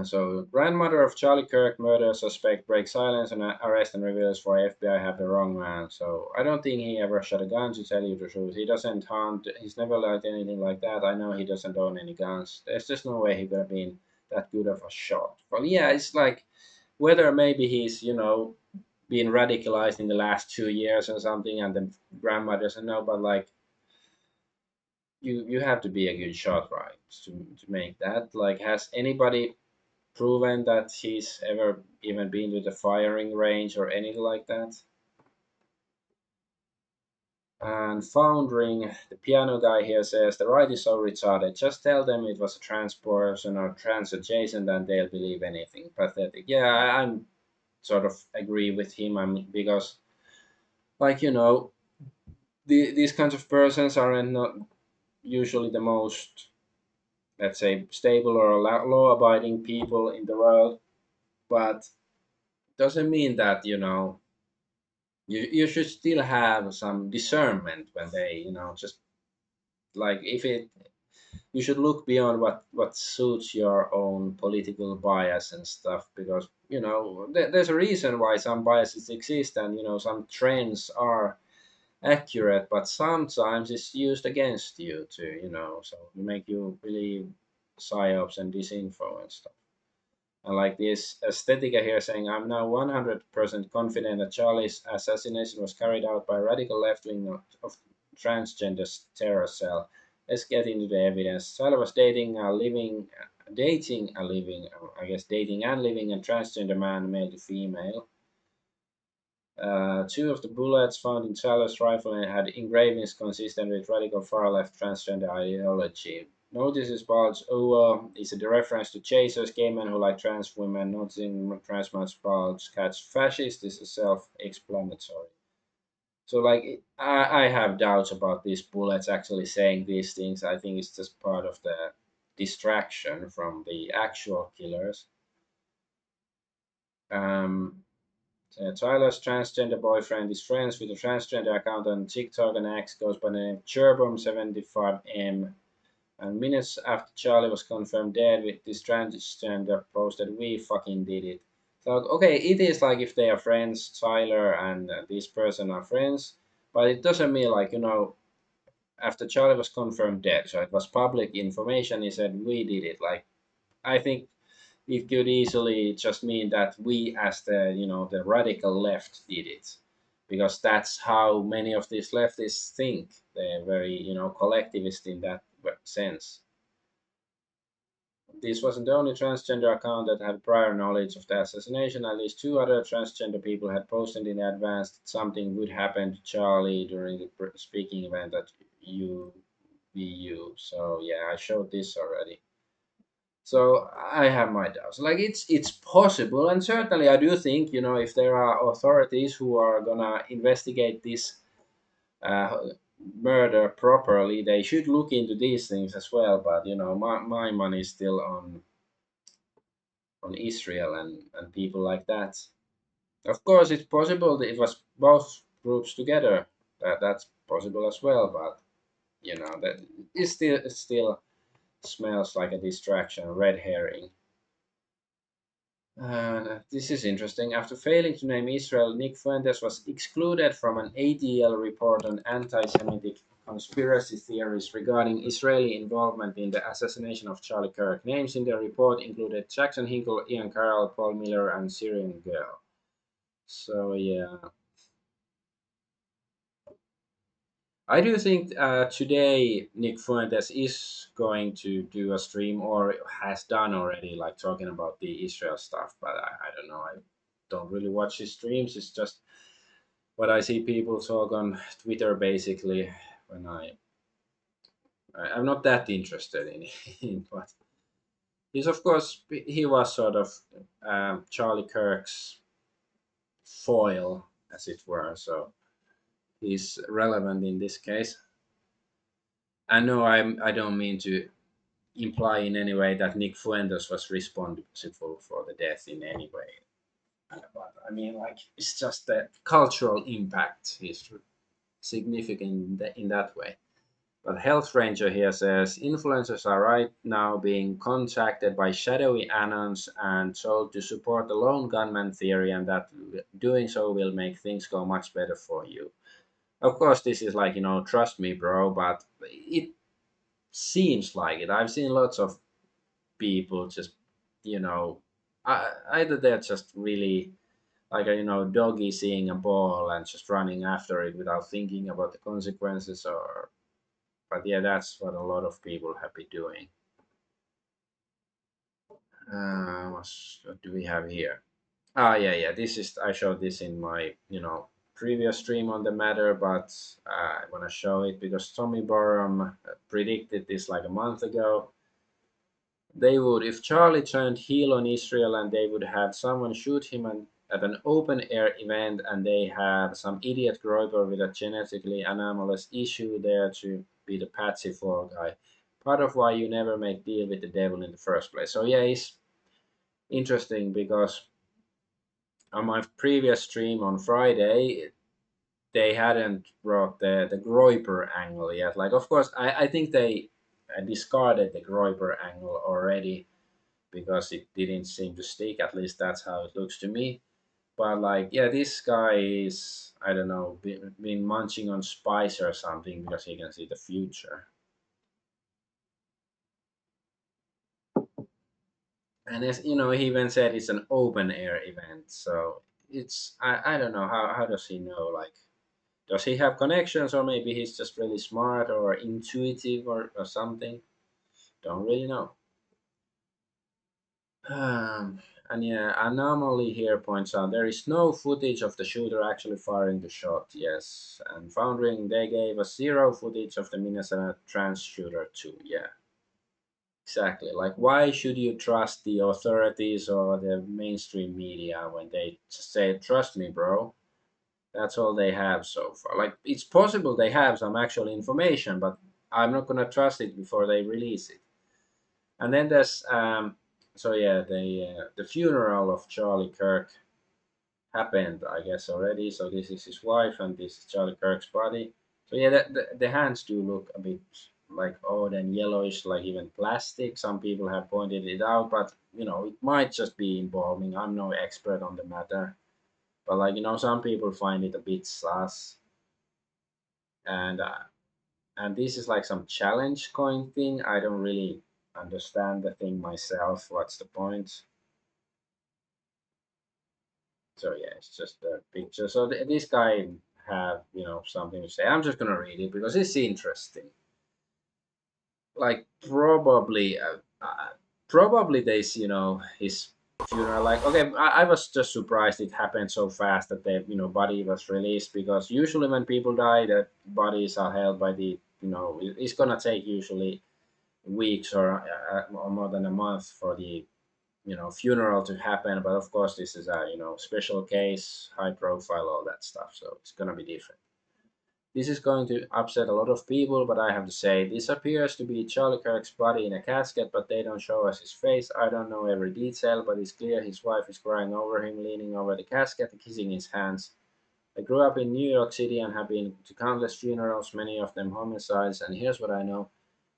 So, grandmother of Charlie Kirk murder suspect breaks silence and arrest and reveals for FBI have the wrong man. So, I don't think he ever shot a gun, to tell you the truth. He doesn't hunt. He's never liked anything like that. I know he doesn't own any guns. There's just no way he could have been that good of a shot. Well, yeah, it's like whether maybe he's been radicalized in the last 2 years or something, and the grandma doesn't know, but like you have to be a good shot, right, to make that. Like, has anybody proven that he's ever even been to the firing range or anything like that? And Foundering, the piano guy here says the right is so retarded. Just tell them it was a trans person or trans adjacent and they'll believe anything. Pathetic. Yeah, I'm sort of agree with him. Because like these kinds of persons aren't not usually the most, let's say, stable or law-abiding people in the world, but doesn't mean that you should still have some discernment when they just like if it you should look beyond what suits your own political bias and stuff, because there's a reason why some biases exist, and some trends are accurate, but sometimes it's used against you to so make you believe psyops and disinfo and stuff. And like this aesthetica here saying, I'm now 100% confident that Charlie's assassination was carried out by a radical left wing of transgender terror cell. Let's get into the evidence. Charlie was dating a living, I guess dating and living a transgender man, male to female. Two of the bullets found in Charlie's rifle had engravings consistent with radical far left transgender ideology. Notices Bulge is a reference to chasers, gay men who like trans women. Noticing trans man's Bulge catch fascist is self-explanatory. So like I have doubts about these bullets actually saying these things. I think it's just part of the distraction from the actual killers. Um, Tyler's transgender boyfriend is friends with a transgender account on TikTok, and ex goes by the name Cherbom75M. And minutes after Charlie was confirmed dead, with this transgender posted, "We fucking did it." So okay, it is like if they are friends, Tyler and this person are friends, but it doesn't mean like after Charlie was confirmed dead, so it was public information. He said, "We did it." Like I think it could easily just mean that we, as the radical left, did it, because that's how many of these leftists think. They're very collectivist in that sense. This wasn't the only transgender account that had prior knowledge of the assassination. At least two other transgender people had posted in advance that something would happen to Charlie during the speaking event at UVU. So yeah, I showed this already. So I have my doubts. Like it's possible, and certainly I do think if there are authorities who are gonna investigate this uh, murder properly, they should look into these things as well. But my money is still on Israel and people like that. Of course, it's possible that it was both groups together. That's possible as well. But that it still smells like a distraction, a red herring. This is interesting. After failing to name Israel, Nick Fuentes was excluded from an ADL report on anti Semitic conspiracy theories regarding Israeli involvement in the assassination of Charlie Kirk. Names in the report included Jackson Hinkle, Ian Carroll, Paul Miller, and Syrian Girl. So, yeah. I do think today Nick Fuentes is going to do a stream or has done already, like talking about the Israel stuff. But I don't know. I don't really watch his streams. It's just what I see people talk on Twitter basically. When I'm not that interested in him, but he's of course he was sort of Charlie Kirk's foil, as it were. So he's relevant in this case. I know I don't mean to imply in any way that Nick Fuentes was responsible for the death in any way. But I mean, like, it's just the cultural impact is significant in that way. But Health Ranger here says influencers are right now being contacted by shadowy anons and told to support the lone gunman theory, and that doing so will make things go much better for you. Of course, this is like, trust me, bro, but it seems like it. I've seen lots of people just you know either they're just really like a doggy seeing a ball and just running after it without thinking about the consequences, or but yeah, that's what a lot of people have been doing. What do we have here? Yeah, this is I showed this in my previous stream on the matter, but I want to show it because Tommy Borum predicted this like a month ago. They would, if Charlie turned heel on Israel, and they would have someone shoot him at an open air event, and they have some idiot groiper with a genetically anomalous issue there to be the Patsy fall guy. Part of why you never make deal with the devil in the first place. So yeah, it's interesting because on my previous stream on Friday, they hadn't brought the Groiper angle yet. Like, of course, I think they discarded the Groiper angle already because it didn't seem to stick. At least that's how it looks to me. But like, yeah, this guy is I don't know, been munching on spice or something because he can see the future. And as he even said it's an open air event, so it's I don't know how does he know, like does he have connections, or maybe he's just really smart or intuitive or something. Don't really know. Um, and yeah, Anomaly here points out there is no footage of the shooter actually firing the shot. Yes, and Foundering they gave us zero footage of the Minnesota trans shooter too. Yeah, Exactly. Like, why should you trust the authorities or the mainstream media when they just say, "Trust me, bro"? That's all they have so far. Like, it's possible they have some actual information, but I'm not gonna trust it before they release it. And then there's so yeah, the funeral of Charlie Kirk happened, I guess, already. So this is his wife, and this is Charlie Kirk's body. So yeah, the hands do look a bit like odd and yellowish, like even plastic. Some people have pointed it out, but it might just be embalming. I'm no expert on the matter, but like some people find it a bit sus, and this is like some challenge coin thing. I don't really understand the thing myself. What's the point? So yeah, it's just a picture. So this guy have something to say. I'm just gonna read it because it's interesting. Like probably this his funeral. Like okay, I was just surprised it happened so fast that the body was released, because usually when people die, the bodies are held by the it's gonna take usually weeks or more than a month for the funeral to happen. But of course this is a special case, high profile, all that stuff, so it's gonna be different. This is going to upset a lot of people, but I have to say this appears to be Charlie Kirk's body in a casket, but they don't show us his face. I don't know every detail, but it's clear his wife is crying over him, leaning over the casket, kissing his hands. I grew up in New York City and have been to countless funerals, many of them homicides, and here's what I know.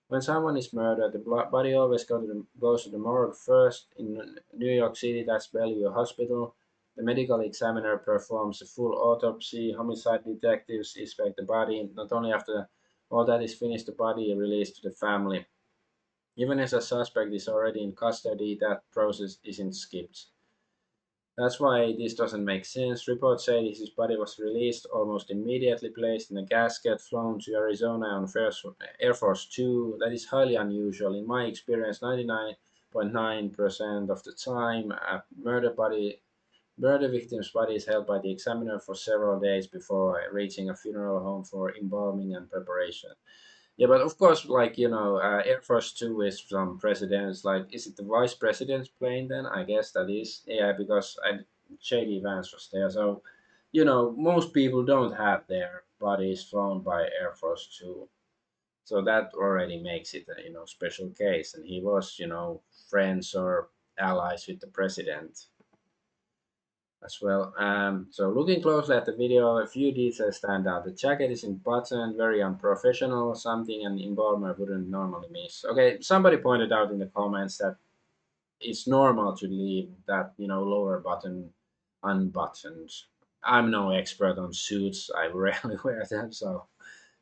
When someone is murdered, the body always goes to the morgue first. In New York City, that's Bellevue Hospital. The medical examiner performs a full autopsy. Homicide detectives inspect the body. Not only after all that is finished, the body is released to the family. Even if a suspect is already in custody, that process isn't skipped. That's why this doesn't make sense. Reports say his body was released almost immediately, placed in a casket, flown to Arizona on Air Force Two. That is highly unusual. In my experience, 99.9% of the time, a murder victim's body is held by the examiner for several days before reaching a funeral home for embalming and preparation. Yeah, but of course, like Air Force Two is from presidents. Like, is it the vice president's plane? Then I guess that is. Yeah, because JD Vance was there. So, most people don't have their bodies flown by Air Force Two. So that already makes it a special case. And he was friends or allies with the president as well. So looking closely at the video, a few details stand out. The jacket is in button, very unprofessional, something an embalmer wouldn't normally miss. Okay, somebody pointed out in the comments that it's normal to leave that lower button unbuttoned. I'm no expert on suits. I rarely wear them, so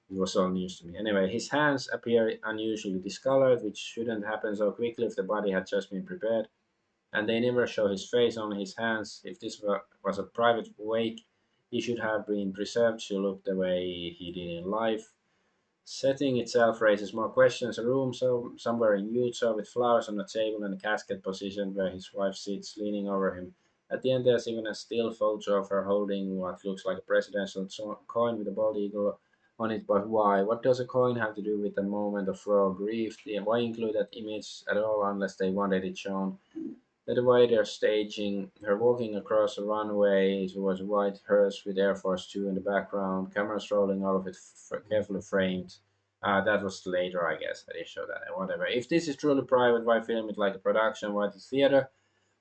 it was all news to me. Anyway, his hands appear unusually discolored, which shouldn't happen so quickly if the body had just been prepared, and they never show his face, only his hands. If this was a private wake, he should have been preserved to look the way he did in life. Setting itself raises more questions. A room somewhere in Utah with flowers on a table and a casket positioned where his wife sits, leaning over him. At the end, there's even a still photo of her holding what looks like a presidential coin with a bald eagle on it. But why? What does a coin have to do with a moment of raw grief? Why include that image at all unless they wanted it shown? The way they're staging her walking across the runway towards a white hearse with Air Force Two in the background, cameras rolling, all of it carefully framed. That was later, I guess. I did show that. Whatever. If this is truly private, why film it like a production? Why the theater?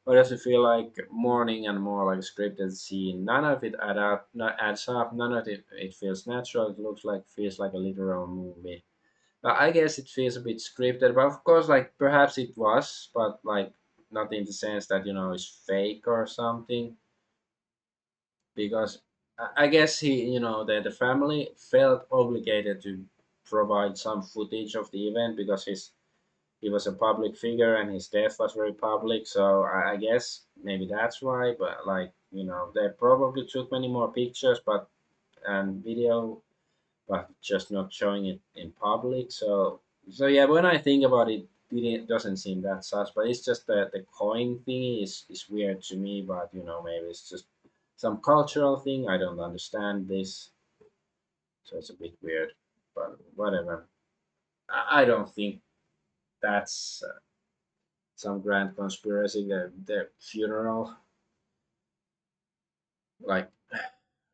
Why does it feel like mourning and more like a scripted scene? None of it adds up. None of it feels natural. It feels like a literal movie. I guess it feels a bit scripted, but of course, like perhaps it was, but like not in the sense that it's fake or something. Because I guess the family felt obligated to provide some footage of the event because he was a public figure and his death was very public. So I guess maybe that's why. But like they probably took many more pictures, but and video, but just not showing it in public. So yeah, when I think about it, it doesn't seem that sus. But it's just that the coin thing is weird to me. But maybe it's just some cultural thing. I don't understand this, so it's a bit weird. But whatever. I don't think. that's some grand conspiracy. The funeral, like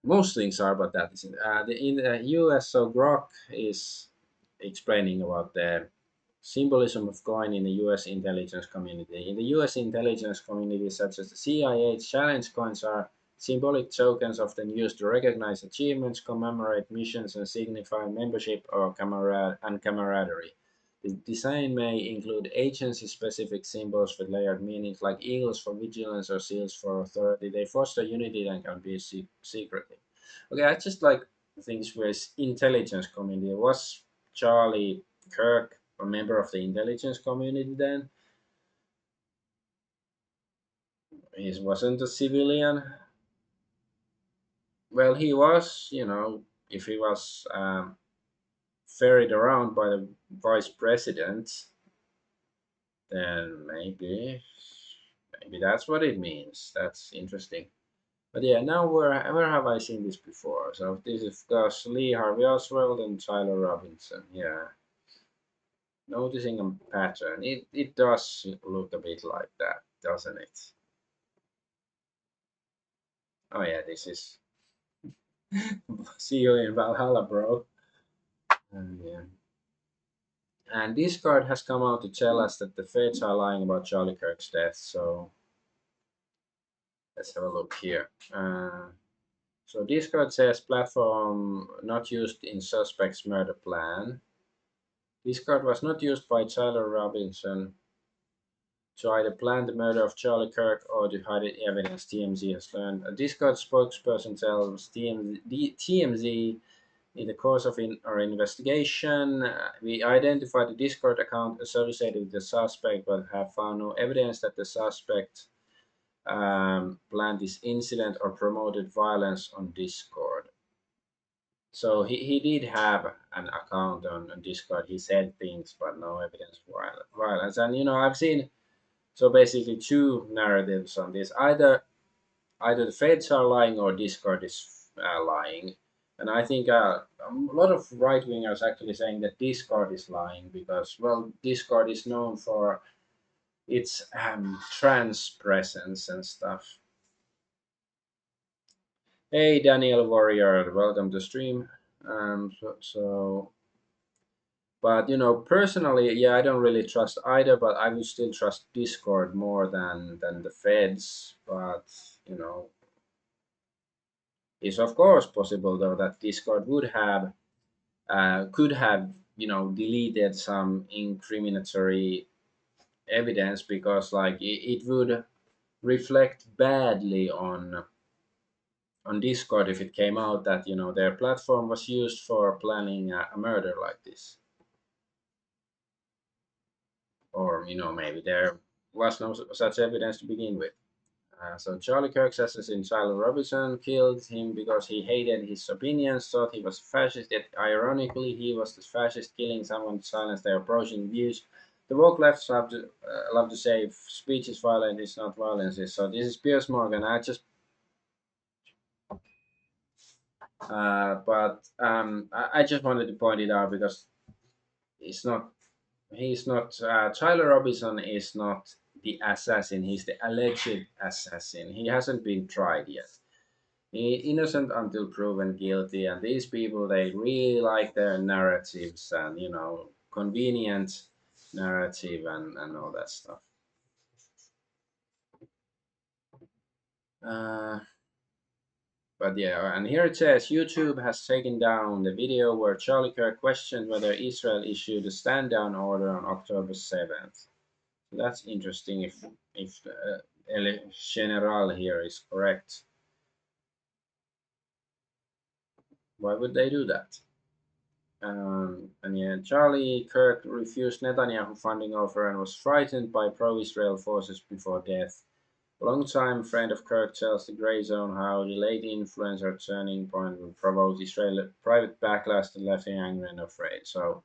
most things are, but that isn't. In the U.S., so Grok is explaining about the symbolism of coin in the U.S. intelligence community. In the U.S. intelligence community, such as the CIA, challenge coins are symbolic tokens often used to recognize achievements, commemorate missions, and signify membership or camaraderie. The design may include agency-specific symbols with layered meanings, like eagles for vigilance or seals for authority. They foster unity and can be secretly. Okay, I just like things with intelligence community. Was Charlie Kirk a member of the intelligence community then? He wasn't a civilian. Well, he was, if he was ferried around by the vice president, then maybe that's what it means. That's interesting. But yeah, now where have I seen this before? So this is Gus Lee, Harvey Oswald, and Tyler Robinson. Yeah, noticing a pattern. It does look a bit like that, doesn't it? Oh yeah, this is see you in Valhalla, bro. Yeah. And this card has come out to tell us that the feds are lying about Charlie Kirk's death. So let's have a look here. So this card says platform not used in suspect's murder plan. This card was not used by Tyler Robinson to either plan the murder of Charlie Kirk or to hide evidence, TMZ has learned. A Discord spokesperson tells TMZ in the course of our investigation, we identified a Discord account associated with the suspect but have found no evidence that the suspect planned this incident or promoted violence on Discord. So he did have an account on Discord. He said things, but no evidence of violence. And I've seen so basically two narratives on this. Either the feds are lying or Discord is lying. And I think a lot of right wingers actually saying that Discord is lying because, well, Discord is known for its trans presence and stuff. Hey, Daniel Warrior, welcome to stream. But personally, yeah, I don't really trust either, but I would still trust Discord more than the feds. But you know, it's of course possible though that Discord would have could have deleted some incriminatory evidence because like it would reflect badly on Discord if it came out that their platform was used for planning a murder like this, or maybe there was no such evidence to begin with. So Charlie Kirk's assassin Tyler Robinson killed him because he hated his opinions, thought he was a fascist, yet ironically he was the fascist killing someone to silence their approaching views. The woke left love to say if speech is violent, it's not violence. So this is Piers Morgan. I just wanted to point it out because it's not he's not Tyler Robinson is not the assassin. He's the alleged assassin. He hasn't been tried yet. Innocent until proven guilty, and these people they really like their narratives and convenient narrative and all that stuff. Uh, but yeah, and here it says YouTube has taken down the video where Charlie Kirk questioned whether Israel issued a stand down order on October 7th. So that's interesting if El General here is correct. Why would they do that? And yeah, Charlie Kirk refused Netanyahu funding offer and was frightened by pro-Israel forces before death. A longtime friend of Kirk tells the Grey Zone how the late influencer turning point will provoke Israeli private backlash that left him angry and afraid. So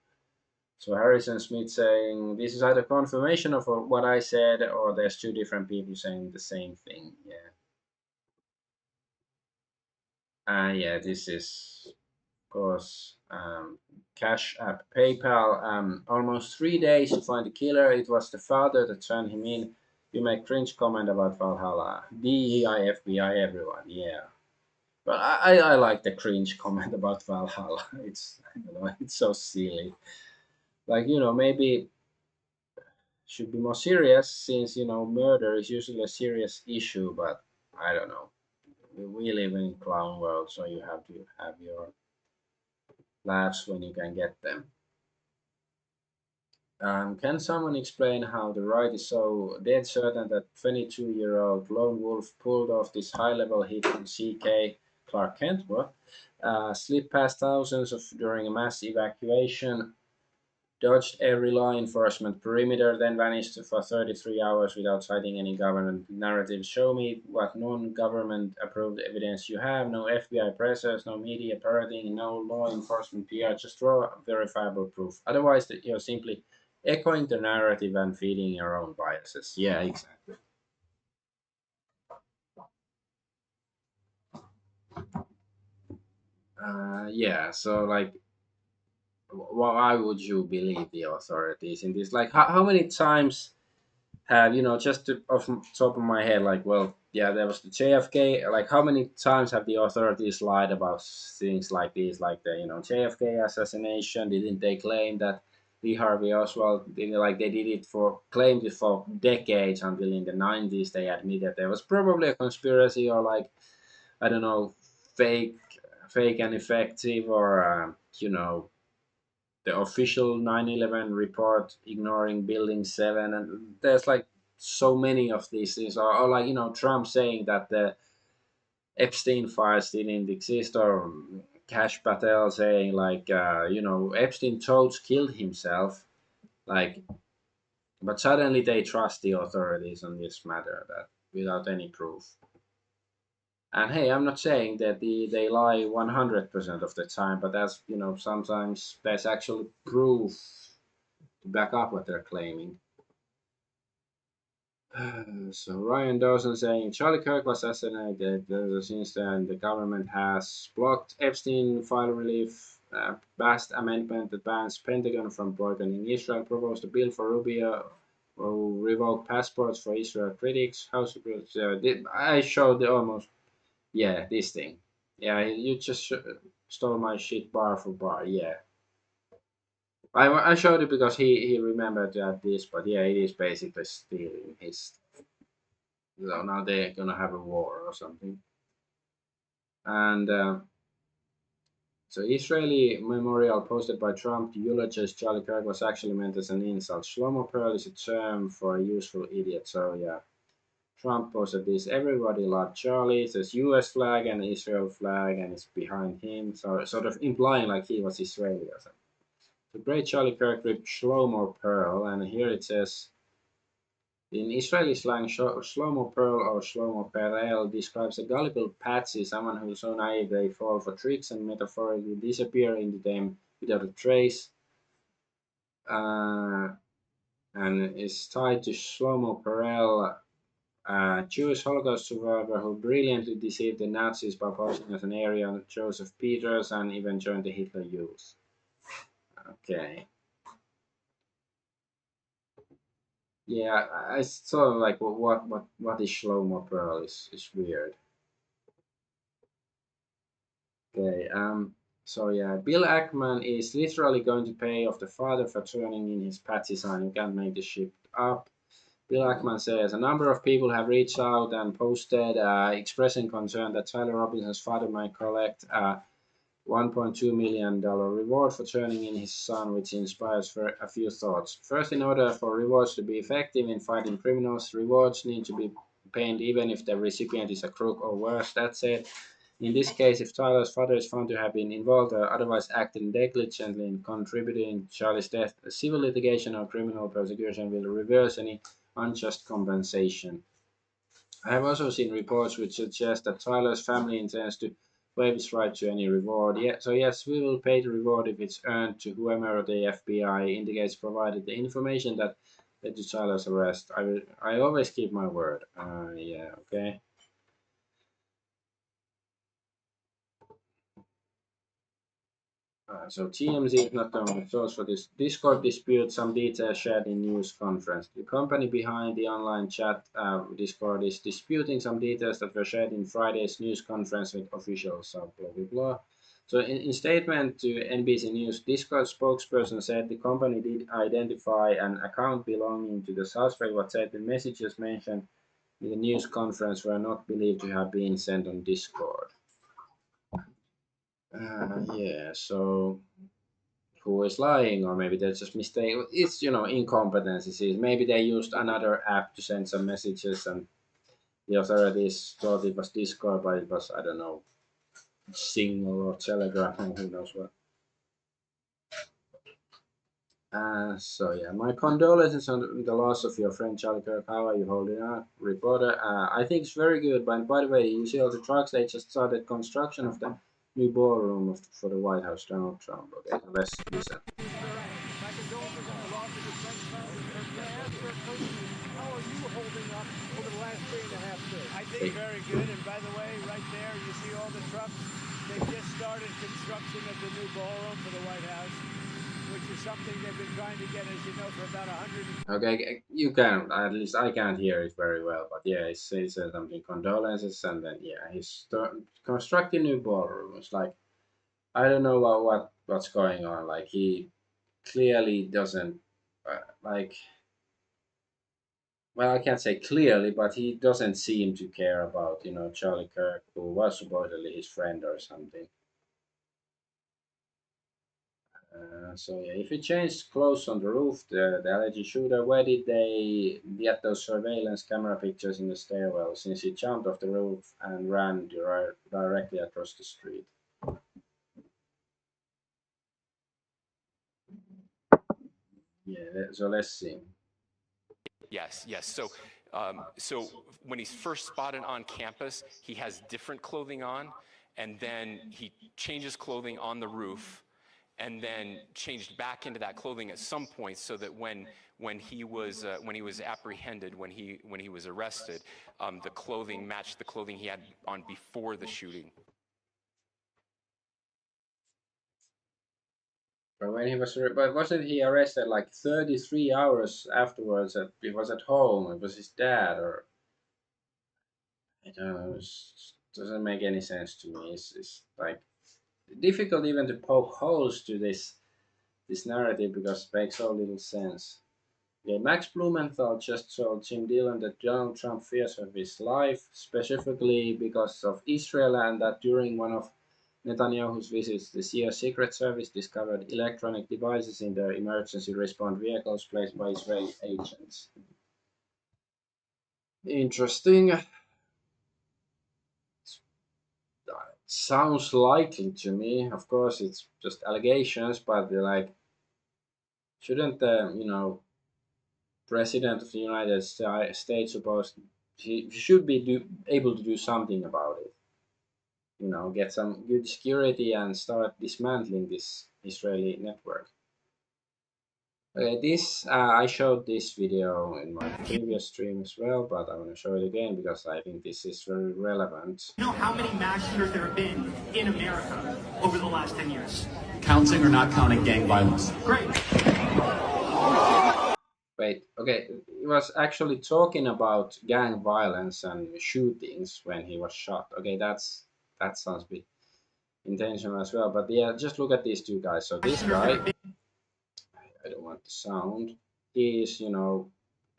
Harrison Smith saying this is either confirmation of what I said or there's two different people saying the same thing. Yeah. Yeah, this is of course Cash App, PayPal. Almost 3 days to find the killer. It was the father that turned him in. You make cringe comment about Valhalla. DEI, FBI, everyone. Yeah. But I like the cringe comment about Valhalla. It's, I don't know, it's so silly. Like, maybe should be more serious, since murder is usually a serious issue. But I don't know. We live in clown world, so you have to have your laughs when you can get them. Can someone explain how the right is so dead certain that 22-year-old lone wolf pulled off this high-level hit on CK Clark Kent? What? Slipped past thousands of during a mass evacuation, dodged every law enforcement perimeter, then vanished for 33 hours without citing any government narrative. Show me what non-government approved evidence you have. No FBI pressers, no media parroting, no law enforcement PR. Just draw verifiable proof. Otherwise, you're simply echoing the narrative and feeding your own biases. Yeah, exactly. Yeah, so like, why would you believe the authorities in this? Like, how many times have just off the top of my head, like, well, yeah, there was the JFK. Like, how many times have the authorities lied about things like this, like the JFK assassination? Didn't they claim that Lee Harvey Oswald did, like, they did it for claimed it for decades, until in the 90s they admitted there was probably a conspiracy, or like, I don't know, fake fake and effective, or the official 9/11 report ignoring Building 7, and there's like so many of these things, or like Trump saying that the Epstein files didn't exist, or Cash Patel saying like Epstein totes killed himself, like, but suddenly they trust the authorities on this matter, that without any proof. And hey, I'm not saying that they lie 100% of the time, but that's sometimes there's actually proof to back up what they're claiming. So Ryan Dawson saying Charlie Kirk was assassinated. Since then, the government has blocked Epstein file relief. Passed amendment that bans Pentagon from boycotting Israel. Proposed a bill for Rubio who revoke passports for Israel critics. House I showed the almost, yeah, this thing. Yeah, you just stole my shit bar for bar. Yeah. I showed it because he remembered that this, but yeah, it is basically stealing his. So now they're gonna have a war or something. And so Israeli memorial posted by Trump to eulogize Charlie Kirk was actually meant as an insult. Shlomo Pearl is a term for a useful idiot. So yeah, Trump posted this. Everybody loved Charlie. It says U.S. flag and Israel flag, and it's behind him. So sort of implying like he was Israeli or something. The great Charlie Kirk ripped Shlomo Pearl, and here it says. In Israeli slang, Shlomo Pearl or Shlomo Perel describes a gullible Patsy, someone who is so naive they fall for tricks and metaphorically disappear into them without a trace, uh, and is tied to Shlomo Perel, a Jewish Holocaust survivor who brilliantly deceived the Nazis by posing as an Aryan Joseph Peters and even joined the Hitler Youth. Okay. Yeah, I sort of like what is Shlomo Pearl is weird. Okay, so yeah, Bill Ackman is literally going to pay off the father for turning in his Patsy sign. You can't make this shit up. Bill Ackman says a number of people have reached out and posted expressing concern that Tyler Robinson's father might collect a $1.2 million reward for turning in his son, which inspires for a few thoughts. First, in order for rewards to be effective in fighting criminals, rewards need to be paid even if the recipient is a crook or worse. That said, in this case, if Tyler's father is found to have been involved or otherwise acted negligently in contributing to Charlie's death, civil litigation or criminal prosecution will reverse any unjust compensation. I have also seen reports which suggest that Tyler's family intends to waive its right to any reward. Yeah, so yes, we will pay the reward if it's earned to whoever the FBI indicates, provided the information that led to Tyler's arrest. I always keep my word. Yeah, okay. So TMZ is not the only source for this. Discord dispute some details shared in news conference. The company behind the online chat Discord is disputing some details that were shared in Friday's news conference with officials. So blah blah blah. So in statement to NBC News, Discord spokesperson said the company did identify an account belonging to the suspect, but said the messages mentioned in the news conference were not believed to have been sent on Discord. Yeah, so who is lying, or maybe that's just mistake. It's incompetencies. Maybe they used another app to send some messages, and the authorities thought it was Discord, but it was, I don't know, Signal or Telegram, or who knows what. So yeah, my condolences on the loss of your friend Charlie Kirk. How are you holding up, reporter? I think it's very good. But by the way, you see all the trucks? They just started construction of the new ballroom for the White House, Donald Trump. Okay, so let's listen. I think very good. And by the way, right there, you see all the trucks. They've just started construction of the new ballroom for the White House, which is something they've been trying to get, as you know, for about 100. Okay, you can, at least I can't hear it very well, but yeah, he says something condolences, and then yeah, he's constructing new ballroom. It's like, I don't know what's going on. Like, he clearly doesn't like. Well, I can't say clearly, but he doesn't seem to care about Charlie Kirk, who was supposedly his friend or something. So yeah, if he changed clothes on the roof, the alleged shooter, where did they get those surveillance camera pictures in the stairwell? Since he jumped off the roof and ran directly across the street. Yeah, so let's see. Yes, yes. So when he's first spotted on campus, he has different clothing on, and then he changes clothing on the roof, and then changed back into that clothing at some point, so that when he was apprehended, when he was arrested, the clothing matched the clothing he had on before the shooting. But when he was, but wasn't he arrested like 33 hours afterwards? He was at home. It was his dad, or I don't know. It doesn't make any sense to me. It's like difficult even to poke holes to this narrative because it makes so little sense. Yeah, Max Blumenthal just told Jim Dillon that Donald Trump fears for his life, specifically because of Israel, and that during one of Netanyahu's visits, the CIA Secret Service discovered electronic devices in their emergency response vehicles placed by Israeli agents. Interesting. Sounds likely to me. Of course, it's just allegations, but they're like, shouldn't the president of the United States supposed he should be able to do something about it? Get some good security and start dismantling this Israeli network. Okay, this I showed this video in my previous stream as well, but I'm gonna show it again because I think this is very relevant. You know how many mass shooters there have been in America over the last 10 years? Counting or not counting gang violence? Great. Wait, okay, he was actually talking about gang violence and shootings when he was shot. Okay, that sounds a bit intentional as well. But yeah, just look at these two guys. So this guy, I don't want the sound. He is,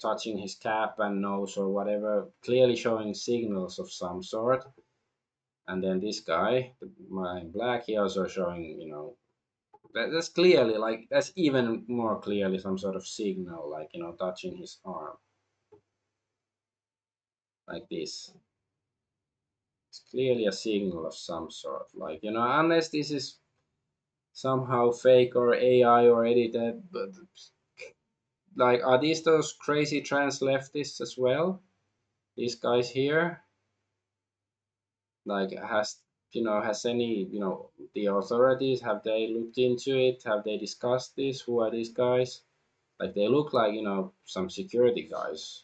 touching his cap and nose or whatever, clearly showing signals of some sort. And then this guy, the man in black, he also showing, that's clearly like that's even more clearly some sort of signal, like touching his arm, like this. It's clearly a signal of some sort, like unless this is somehow fake or AI or edited, but like, are these those crazy trans leftists as well? These guys here, like, has any, the authorities, have they looked into it? Have they discussed this? Who are these guys? Like, they look like some security guys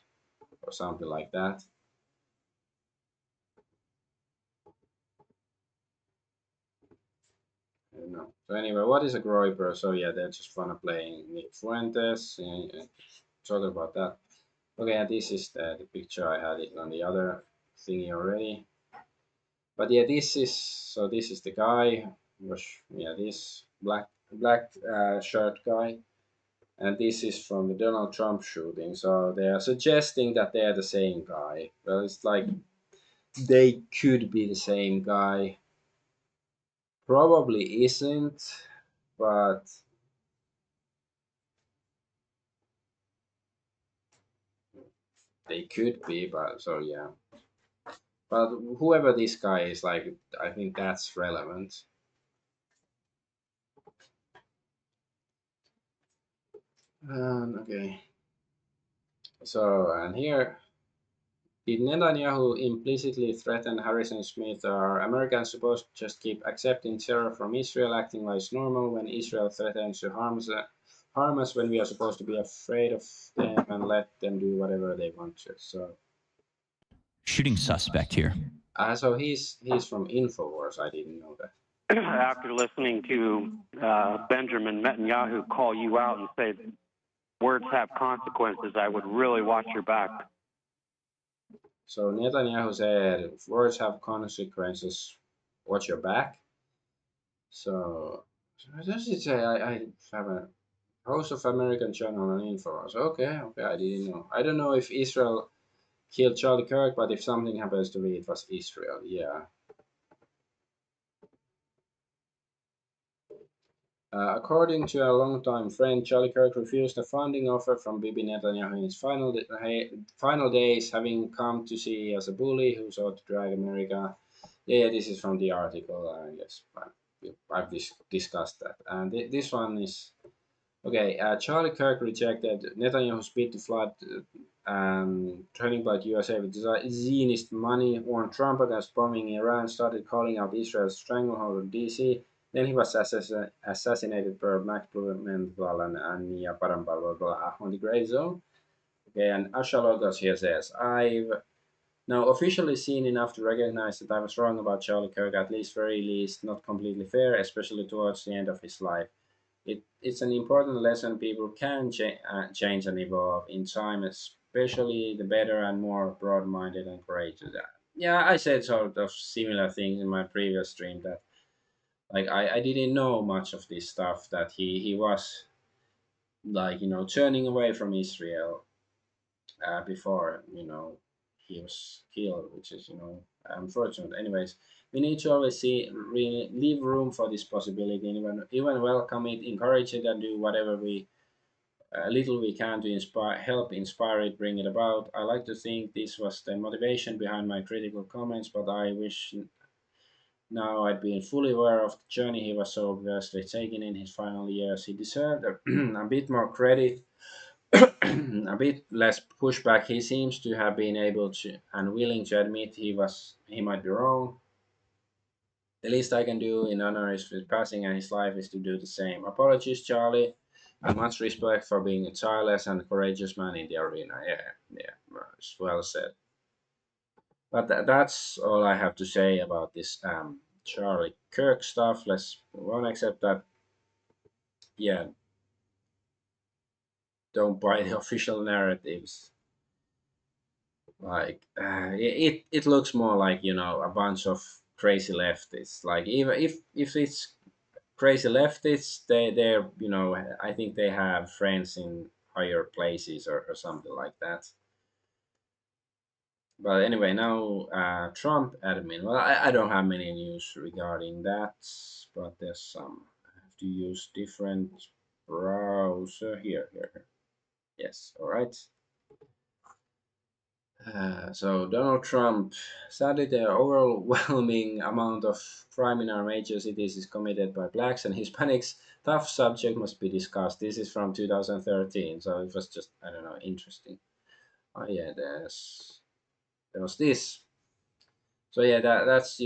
or something like that. don't know. So anyway, what is a Groiper? So yeah, they're just fun of playing Nick Fuentes. Talk about that. Okay, and this is the picture. I had it on the other thingy already. But yeah, this is the guy. Yeah, this black shirt guy, and this is from the Donald Trump shooting. So they are suggesting that they are the same guy. Well, it's like they could be the same guy. Probably isn't, but they could be. But so yeah. But whoever this guy is, like, I think that's relevant. Okay. So and here, did Netanyahu implicitly threaten Harrison Smith? Are Americans supposed to just keep accepting terror from Israel, acting like it's normal when Israel threatens to harm us when we are supposed to be afraid of them and let them do whatever they want to? So, Shooting suspect here. so he's from Infowars. I didn't know that. After listening to Benjamin Netanyahu call you out and say words have consequences, I would really watch your back. So Netanyahu said, "Words have consequences. Watch your back." So does it say I have a host of American channel on Infowars? Okay, okay, I didn't know. I don't know if Israel killed Charlie Kirk, but if something happens to me, it was Israel. Yeah. According to a longtime friend, Charlie Kirk refused a funding offer from Bibi Netanyahu in his final days, having come to see as a bully who sought to drag America. Yeah, this is from the article. Yes, I've discussed that. And this one is okay. Charlie Kirk rejected Netanyahu's bid to flood Turning Point USA with Zionist money, warned Trump against bombing Iran, started calling out Israel's stranglehold on DC. Then he was assassinated per Max Blumenthal and Mia Parampal on the gray zone. Okay, and Ashalogos here says, I've now officially seen enough to recognize that I was wrong about Charlie Kirk, at least very least not completely fair, especially towards the end of his life. It's an important lesson people can change and evolve in time, especially the better and more broad-minded and courageous. Yeah, I said sort of similar things in my previous stream that like I didn't know much of this stuff that he was like turning away from Israel before he was killed, which is unfortunate. Anyways, we need to always leave room for this possibility, even welcome it, encourage it, and do whatever we little we can to help inspire it, bring it about. I like to think this was the motivation behind my critical comments, but I wish now I'd been fully aware of the journey he was so obviously taking in his final years. He deserved a bit more credit, a bit less pushback. He seems to have been able to and willing to admit he might be wrong. The least I can do in honor of his passing and his life is to do the same. Apologies, Charlie, and much respect for being a tireless and courageous man in the arena. Yeah, it's well said. But that's all I have to say about this Charlie Kirk stuff. Let's move on, except that, yeah, don't buy the official narratives. Like it looks more like a bunch of crazy leftists. Like even if it's crazy leftists, they're I think they have friends in higher places or something like that. But anyway, now Trump admin. Well, I don't have many news regarding that, but there's some. I have to use different browser here. Yes, all right. So Donald Trump, sadly, the overwhelming amount of crime in our major cities is committed by blacks and Hispanics. Tough subject must be discussed. This is from 2013, so it was just I don't know interesting. Oh yeah, there was this. So yeah, that's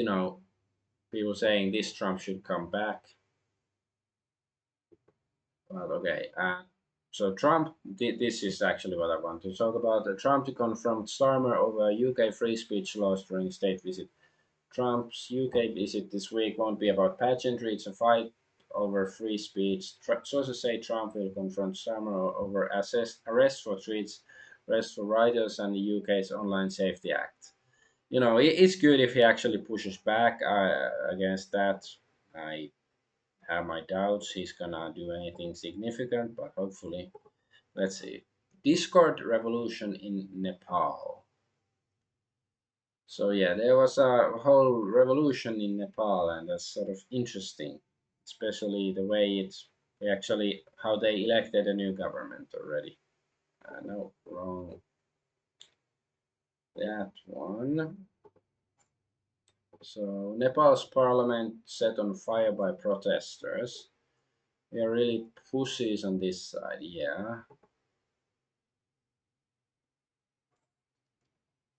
people saying this Trump should come back. Well, okay. So Trump, this is actually what I want to talk about. Trump to confront Starmer over UK free speech laws during state visit. Trump's UK visit this week won't be about pageantry. It's a fight over free speech. Sources say Trump will confront Summer over arrest for tweets, arrest for writers, and the UK's Online Safety Act. It's good if he actually pushes back against that. I have my doubts he's gonna do anything significant, but hopefully. Let's see. Discord revolution in Nepal. So yeah, there was a whole revolution in Nepal, and that's sort of interesting, especially the way it's actually how they elected a new government already. No, wrong. That one. So Nepal's parliament set on fire by protesters. We are really pussies on this side, yeah.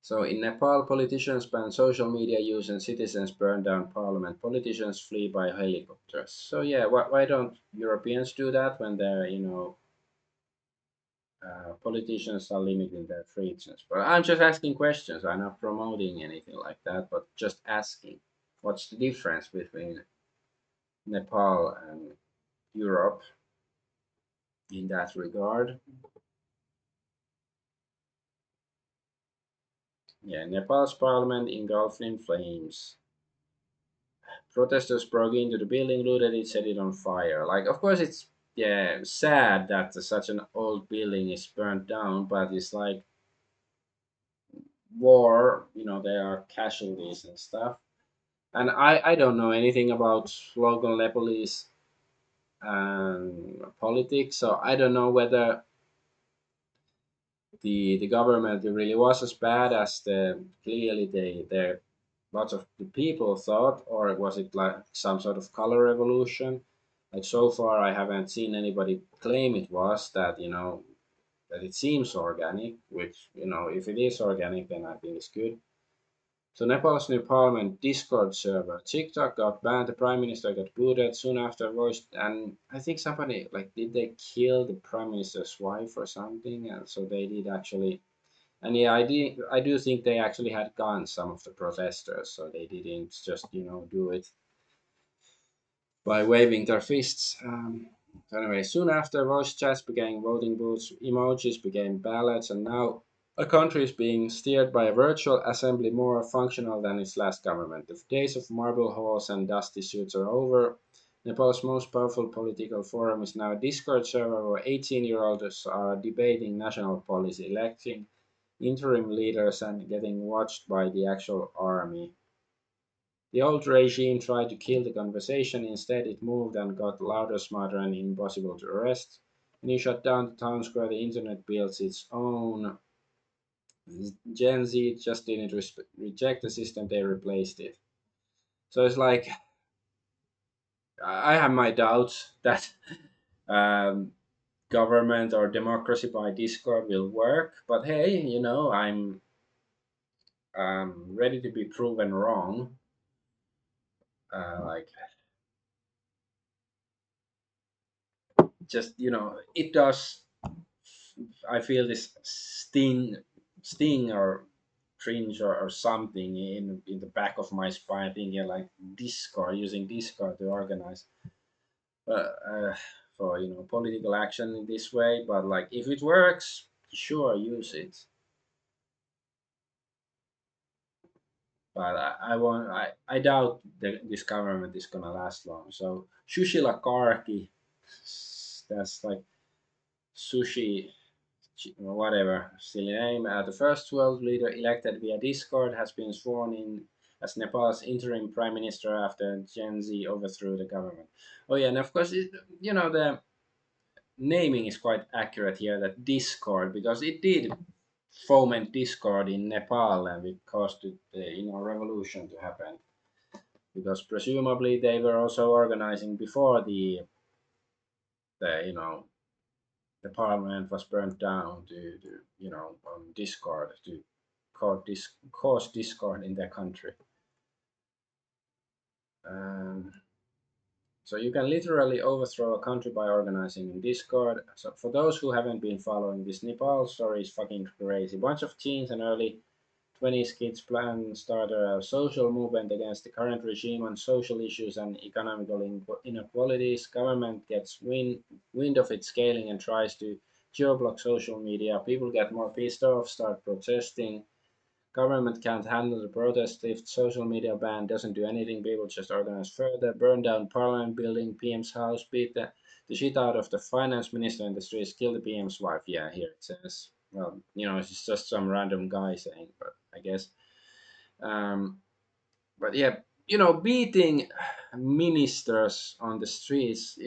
So in Nepal, politicians ban social media use and citizens burn down parliament. Politicians flee by helicopters. So yeah, why don't Europeans do that when politicians are limiting their freedoms? But I'm just asking questions. I'm not promoting anything like that, but just asking. What's the difference between Nepal and Europe in that regard? Yeah, Nepal's parliament engulfed in flames. Protesters broke into the building, looted it, set it on fire. Like, of course, it's yeah sad that such an old building is burnt down, but it's like war. There are casualties and stuff. And I don't know anything about local Nepalese politics, so I don't know whether the government really was as bad as clearly they lots of the people thought, or was it like some sort of color revolution? Like so far, I haven't seen anybody claim it was that that it seems organic. Which if it is organic, then I think it's good. So Nepal's new parliament Discord server, TikTok got banned, the prime minister got booted soon after voice, and I think somebody like did they kill the prime minister's wife or something, and so they did actually. And yeah, I do think they actually had guns, some of the protesters, so they didn't just do it by waving their fists. So anyway, soon after, voice chats became voting booths, emojis became ballots, and now a country is being steered by a virtual assembly more functional than its last government. The days of marble halls and dusty suits are over. Nepal's most powerful political forum is now a Discord server where 18-year-olds are debating national policy, electing interim leaders, and getting watched by the actual army. The old regime tried to kill the conversation. Instead, it moved and got louder, smarter, and impossible to arrest. When you shut down the town square, the internet builds its own. Gen Z just didn't reject the system, they replaced it. So it's like, I have my doubts that um, government or democracy by Discord will work. But hey, I'm ready to be proven wrong. Like just it does. I feel this sting or cringe or something in the back of my spine, thinking like Discord, using Discord to organize uh, for political action in this way. But like if it works, sure, use it. But I doubt this government is gonna last long. So Shushila Karki, that's like sushi whatever, silly name. The first world leader elected via Discord has been sworn in as Nepal's interim prime minister after Gen Z overthrew the government. Oh yeah, and of course, the naming is quite accurate here. That Discord, because it did foment discord in Nepal, and it caused the revolution to happen. Because presumably they were also organizing before the the parliament was burnt down to on discord to cause discord in their country. Um, so you can literally overthrow a country by organizing in Discord. So for those who haven't been following, this Nepal story is fucking crazy. Bunch of teens and early 20 kids plan start a social movement against the current regime on social issues and economical inequalities. Government gets wind of its scaling and tries to geo-block social media. People get more pissed off, start protesting. Government can't handle the protest if social media ban doesn't do anything. People just organize further, burn down Parliament building, PM's house, beat the shit out of the finance minister in the streets, kill the PM's wife. Yeah, here it says. Well, it's just some random guy saying, but I guess. Um, but yeah, beating ministers on the streets,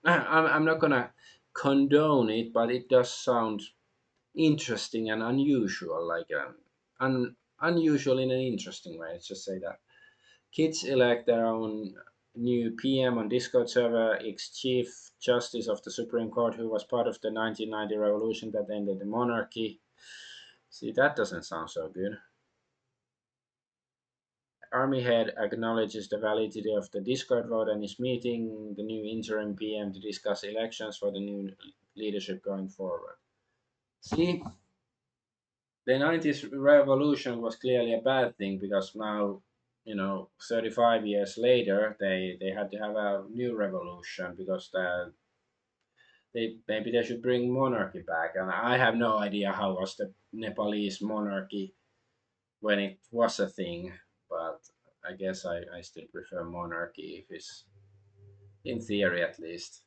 I'm not gonna condone it, but it does sound interesting and unusual, like unusual in an interesting way. Let's just say that kids elect their own new PM on Discord server, ex-chief justice of the Supreme Court, who was part of the 1990 revolution that ended the monarchy. See, that doesn't sound so good. Army head acknowledges the validity of the Discord vote and is meeting the new interim PM to discuss elections for the new leadership going forward. See, the 90s revolution was clearly a bad thing because now, 35 years later, they had to have a new revolution because maybe they should bring monarchy back. And I have no idea how was the Nepalese monarchy when it was a thing, but I guess I still prefer monarchy if it's in theory at least.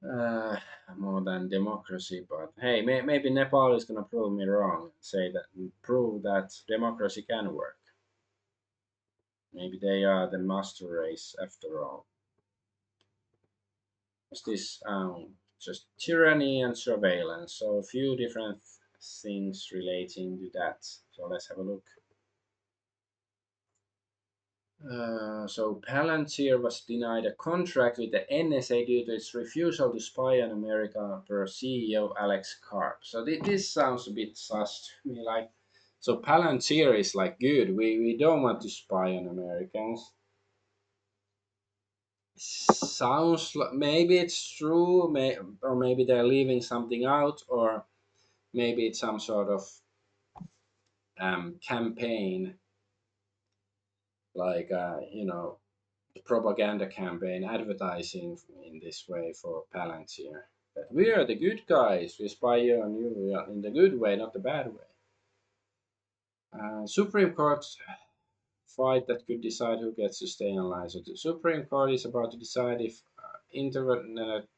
uh, More than democracy. But hey, maybe Nepal is gonna prove me wrong and prove that democracy can work. Maybe they are the master race after all. It's this just tyranny and surveillance? So a few different things relating to that. So let's have a look. So Palantir was denied a contract with the NSA due to its refusal to spy on America per CEO Alex Karp. So this sounds a bit sus to me. Like, so Palantir is like good. We don't want to spy on Americans. Sounds like maybe it's true, or maybe they're leaving something out, or maybe it's some sort of campaign, like propaganda campaign advertising in this way for Palantir. That we are the good guys, we spy on you in the good way, not the bad way. Supreme Court fight that could decide who gets to stay online. So the Supreme Court is about to decide if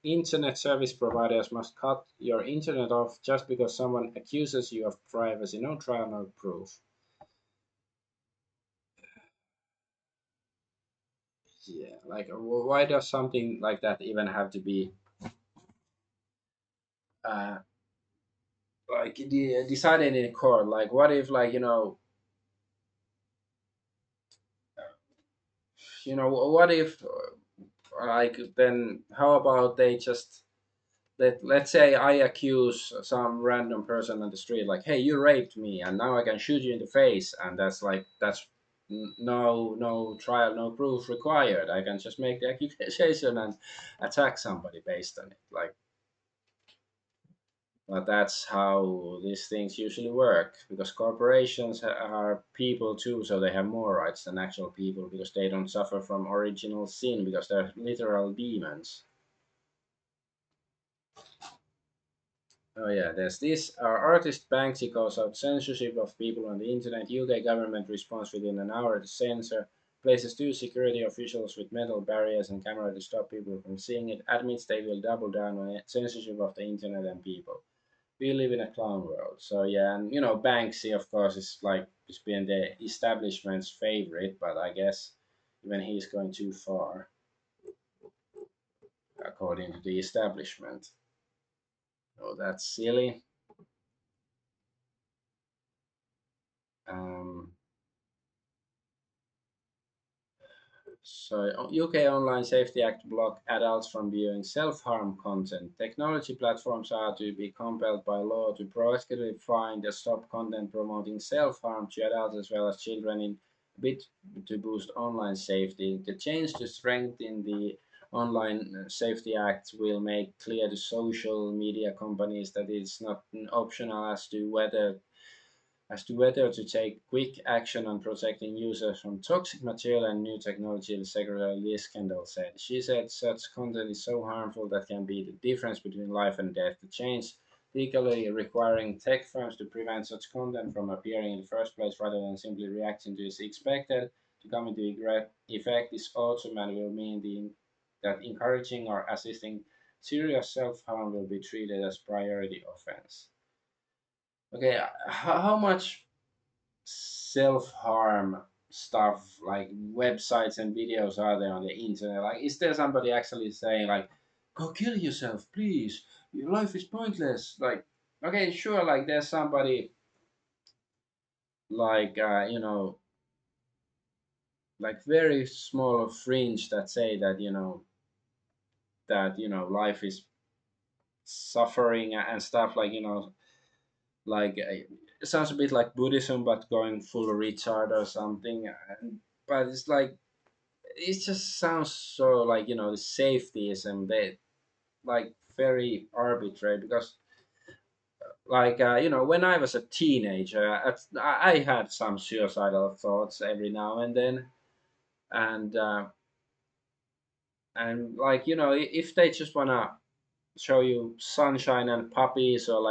internet service providers must cut your internet off just because someone accuses you of privacy. No trial, no proof. Yeah, like why does something like that even have to be uh, like decided in court? Like, what if, like, what if, like, then how about they just let's say I accuse some random person on the street, like, hey, you raped me, and now I can shoot you in the face, and that's no trial, no proof required. I can just make the accusation and attack somebody based on it, like. But that's how these things usually work, because corporations are people too, so they have more rights than actual people because they don't suffer from original sin because they're literal demons. Oh yeah, there's this. Our artist Banksy calls out censorship of people on the internet. UK government responds within an hour to censor. Places two security officials with metal barriers and camera to stop people from seeing it. Admits they will double down on censorship of the internet and people. We live in a clown world. So yeah, and Banksy, of course, is like it's been the establishment's favorite, but I guess even he's going too far, according to the establishment. Oh, that's silly. Um, so UK Online Safety Act block adults from viewing self-harm content. Technology platforms are to be compelled by law to proactively find and stop content promoting self-harm to adults as well as children in a bid to boost online safety. The change to strengthen the Online Safety Act will make clear to social media companies that it's not optional as to whether as to whether to take quick action on protecting users from toxic material and new technology, the Secretary Liskendal said. She said such content is so harmful that can be the difference between life and death. The change legally requiring tech firms to prevent such content from appearing in the first place rather than simply reacting to its expected to come into effect this autumn and will mean that encouraging or assisting serious self-harm will be treated as priority offense. Okay, how much self-harm stuff like websites and videos are there on the internet? Like, is there somebody actually saying like, "Go kill yourself, please. Your life is pointless." Like, okay, sure, like there's somebody like like very small fringe that say that life is suffering and stuff like like it sounds a bit like Buddhism, but going full retard or something. But it's like it just sounds so like the safetyism they like very arbitrary because when I was a teenager I had some suicidal thoughts every now and then and if they just wanna show you sunshine and puppies or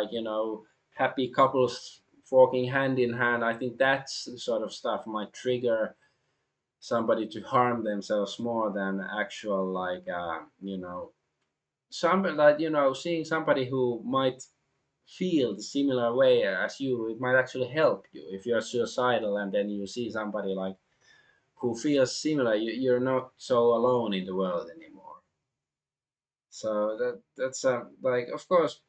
happy couples walking hand in hand, I think that's the sort of stuff might trigger somebody to harm themselves more than actual somebody like seeing somebody who might feel the similar way as you. It might actually help you if you're suicidal and then you see somebody like who feels similar. You're not so alone in the world anymore. So that's like, of course,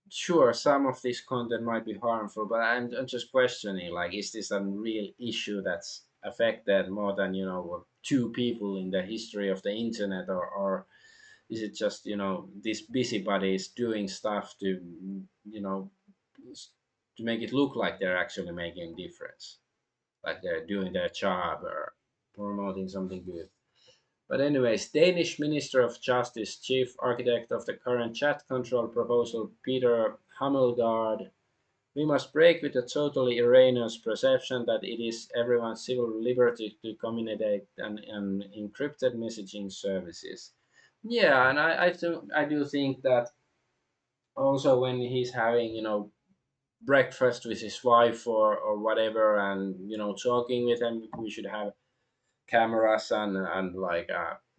sure, some of this content might be harmful, but I'm just questioning like, is this a real issue that's affected more than two people in the history of the internet, or is it just these busybodies doing stuff to you know to make it look like they're actually making a difference, like they're doing their job or promoting something good. But anyways, Danish Minister of Justice, chief architect of the current chat control proposal, Peter Hammelgaard, we must break with the totally erroneous perception that it is everyone's civil liberty to communicate an encrypted messaging services. Yeah, and I do think that also when he's having breakfast with his wife or whatever, and talking with him, we should have cameras and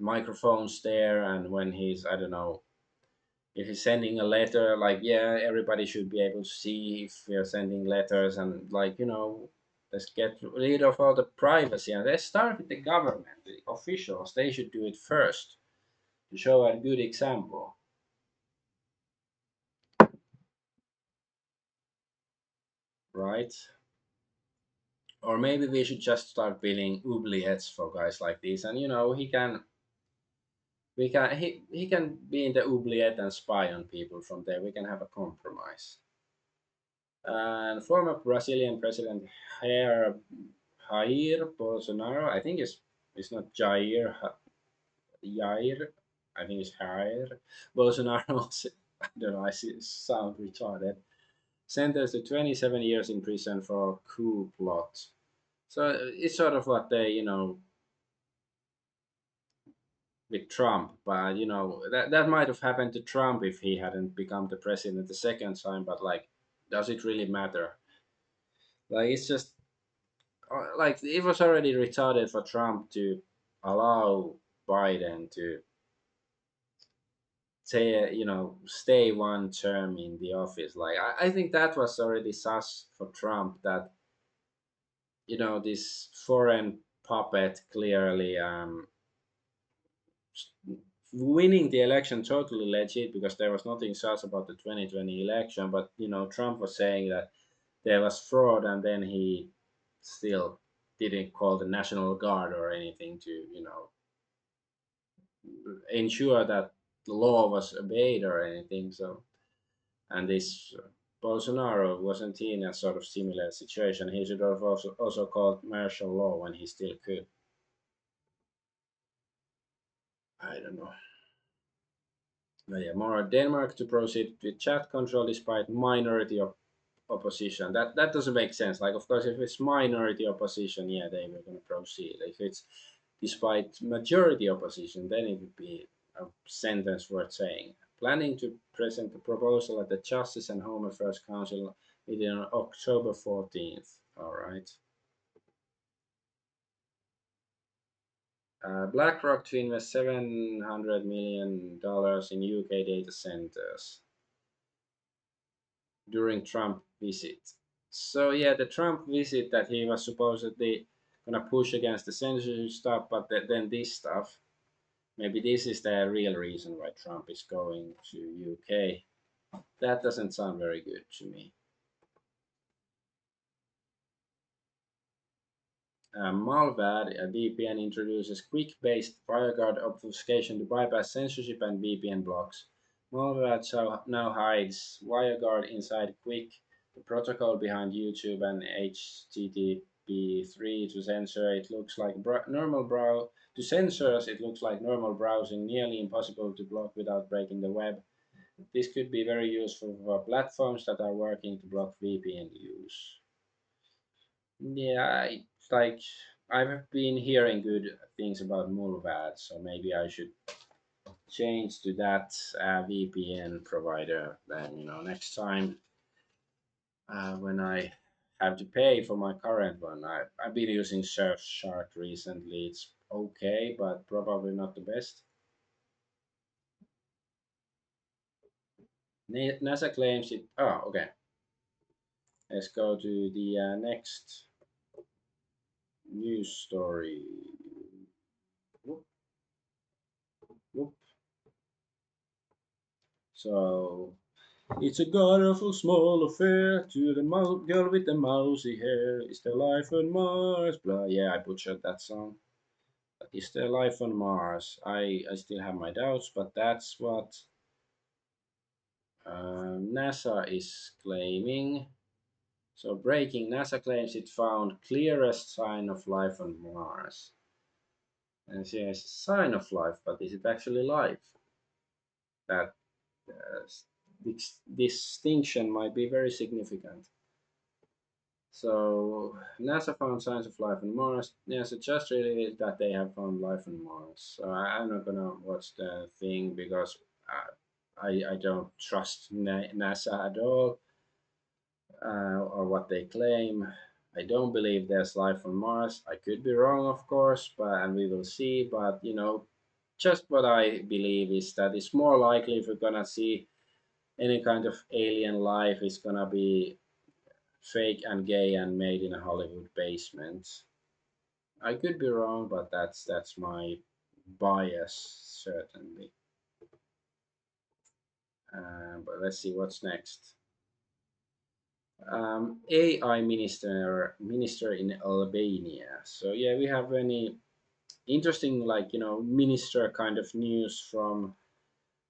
microphones there. And when he's, I don't know, if he's sending a letter, like, yeah, everybody should be able to see if we're sending letters. And let's get rid of all the privacy, and let's start with the government, the officials. They should do it first to show a good example, right? Or maybe we should just start building oubliettes for guys like this. And he can be in the oubliette and spy on people. From there we can have a compromise. And former Brazilian President Jair, Jair Bolsonaro, I think it's not Jair, I think it's Jair Bolsonaro. I don't know, sound retarded. Sentenced to 27 years in prison for coup plot. So it's sort of what they, with Trump, but that might have happened to Trump if he hadn't become the president the second time. But like, does it really matter? Like, it's just like it was already retarded for Trump to allow Biden to say stay one term in the office. Like, I think that was already sus for Trump, that this foreign puppet clearly winning the election totally legit, because there was nothing sus about the 2020 election. But Trump was saying that there was fraud, and then he still didn't call the National Guard or anything to ensure that the law was obeyed or anything. So, and this Bolsonaro, wasn't he in a sort of similar situation? He should have also called martial law when he still could. I don't know. But yeah, more Denmark to proceed with chat control despite minority of opposition. That doesn't make sense. Like, of course, if it's minority opposition, yeah, they were going to proceed. If it's despite majority opposition, then it would be a sentence worth saying. Planning to present a proposal at the Justice and Home Affairs Council meeting on October 14th. All right. BlackRock to invest $700 million in UK data centers during Trump visit. So yeah, the Trump visit that he was supposedly gonna push against the censorship stuff, but then this stuff. Maybe this is the real reason why Trump is going to UK. That doesn't sound very good to me. Malvad, a VPN, introduces quick-based WireGuard obfuscation to bypass censorship and VPN blocks. Malvad now hides WireGuard inside Quick, the protocol behind YouTube and HTTP3 to censor. It looks like normal to censors. It looks like normal browsing, nearly impossible to block without breaking the web. This could be very useful for platforms that are working to block VPN use. Yeah, it's like I've been hearing good things about Mulvad, so maybe I should change to that VPN provider. Then next time when I have to pay for my current one, I've been using Surfshark recently. It's okay, but probably not the best. NASA claims it. Oh, okay. Let's go to the next news story. Whoop, whoop. So it's a god awful small affair to the girl with the mousy hair. Is there life on Mars? Blah. Yeah, I butchered that song. Is there life on Mars? I still have my doubts, but that's what NASA is claiming. So breaking, NASA claims it found clearest sign of life on Mars. And yes, sign of life, but is it actually life? That distinction might be very significant. So NASA found signs of life on Mars. NASA just revealed that they have found life on Mars. So I'm not gonna watch the thing because I don't trust NASA at all or what they claim. I don't believe there's life on Mars. I could be wrong, of course, but and we will see. But just what I believe is that it's more likely if we're gonna see any kind of alien life, it's gonna be fake and gay and made in a Hollywood basement. I could be wrong, but that's my bias certainly. But let's see what's next. AI minister in Albania. So yeah, we have any interesting minister kind of news from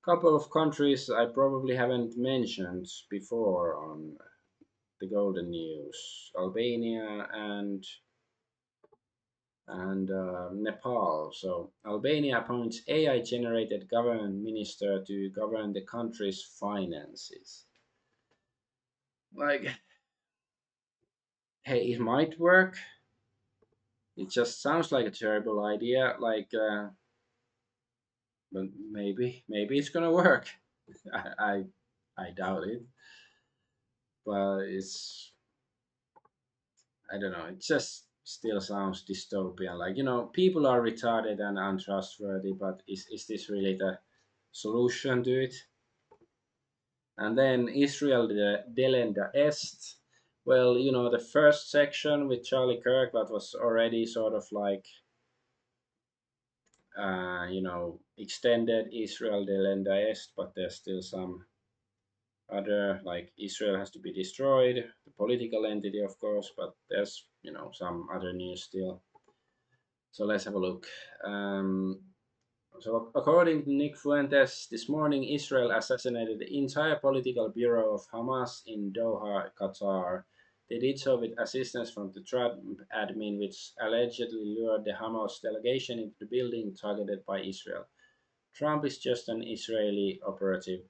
a couple of countries I probably haven't mentioned before on the Golden News. Albania and Nepal. So Albania appoints AI-generated government minister to govern the country's finances. Like, hey, it might work. It just sounds like a terrible idea. But maybe it's gonna work. I doubt it. But I don't know. It just still sounds dystopian. People are retarded and untrustworthy. But is this really the solution to it? And then Israel Delenda Est. Well, the first section with Charlie Kirk that was already sort of like, extended Israel Delenda Est, but there's still some other, like Israel has to be destroyed, the political entity, of course, but there's, some other news still. So let's have a look. So, according to Nick Fuentes, this morning Israel assassinated the entire political bureau of Hamas in Doha, Qatar. They did so with assistance from the Trump admin, which allegedly lured the Hamas delegation into the building targeted by Israel. Trump is just an Israeli operative,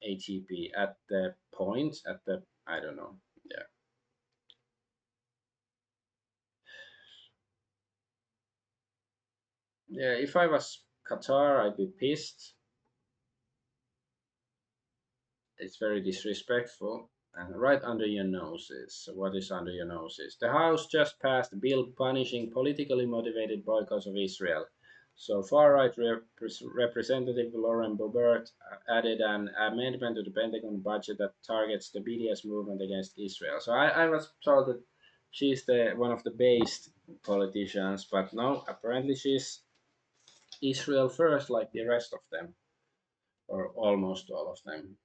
ATP, at the point, I don't know. Yeah, if I was Qatar, I'd be pissed. It's very disrespectful. And right under your noses, what is under your noses? The House just passed a bill punishing politically motivated boycotts of Israel. So far-right Representative Lauren Boebert added an amendment to the Pentagon budget that targets the BDS movement against Israel. So I was told that she's the one of the based politicians, but no, apparently she's Israel first, like the rest of them, or almost all of them.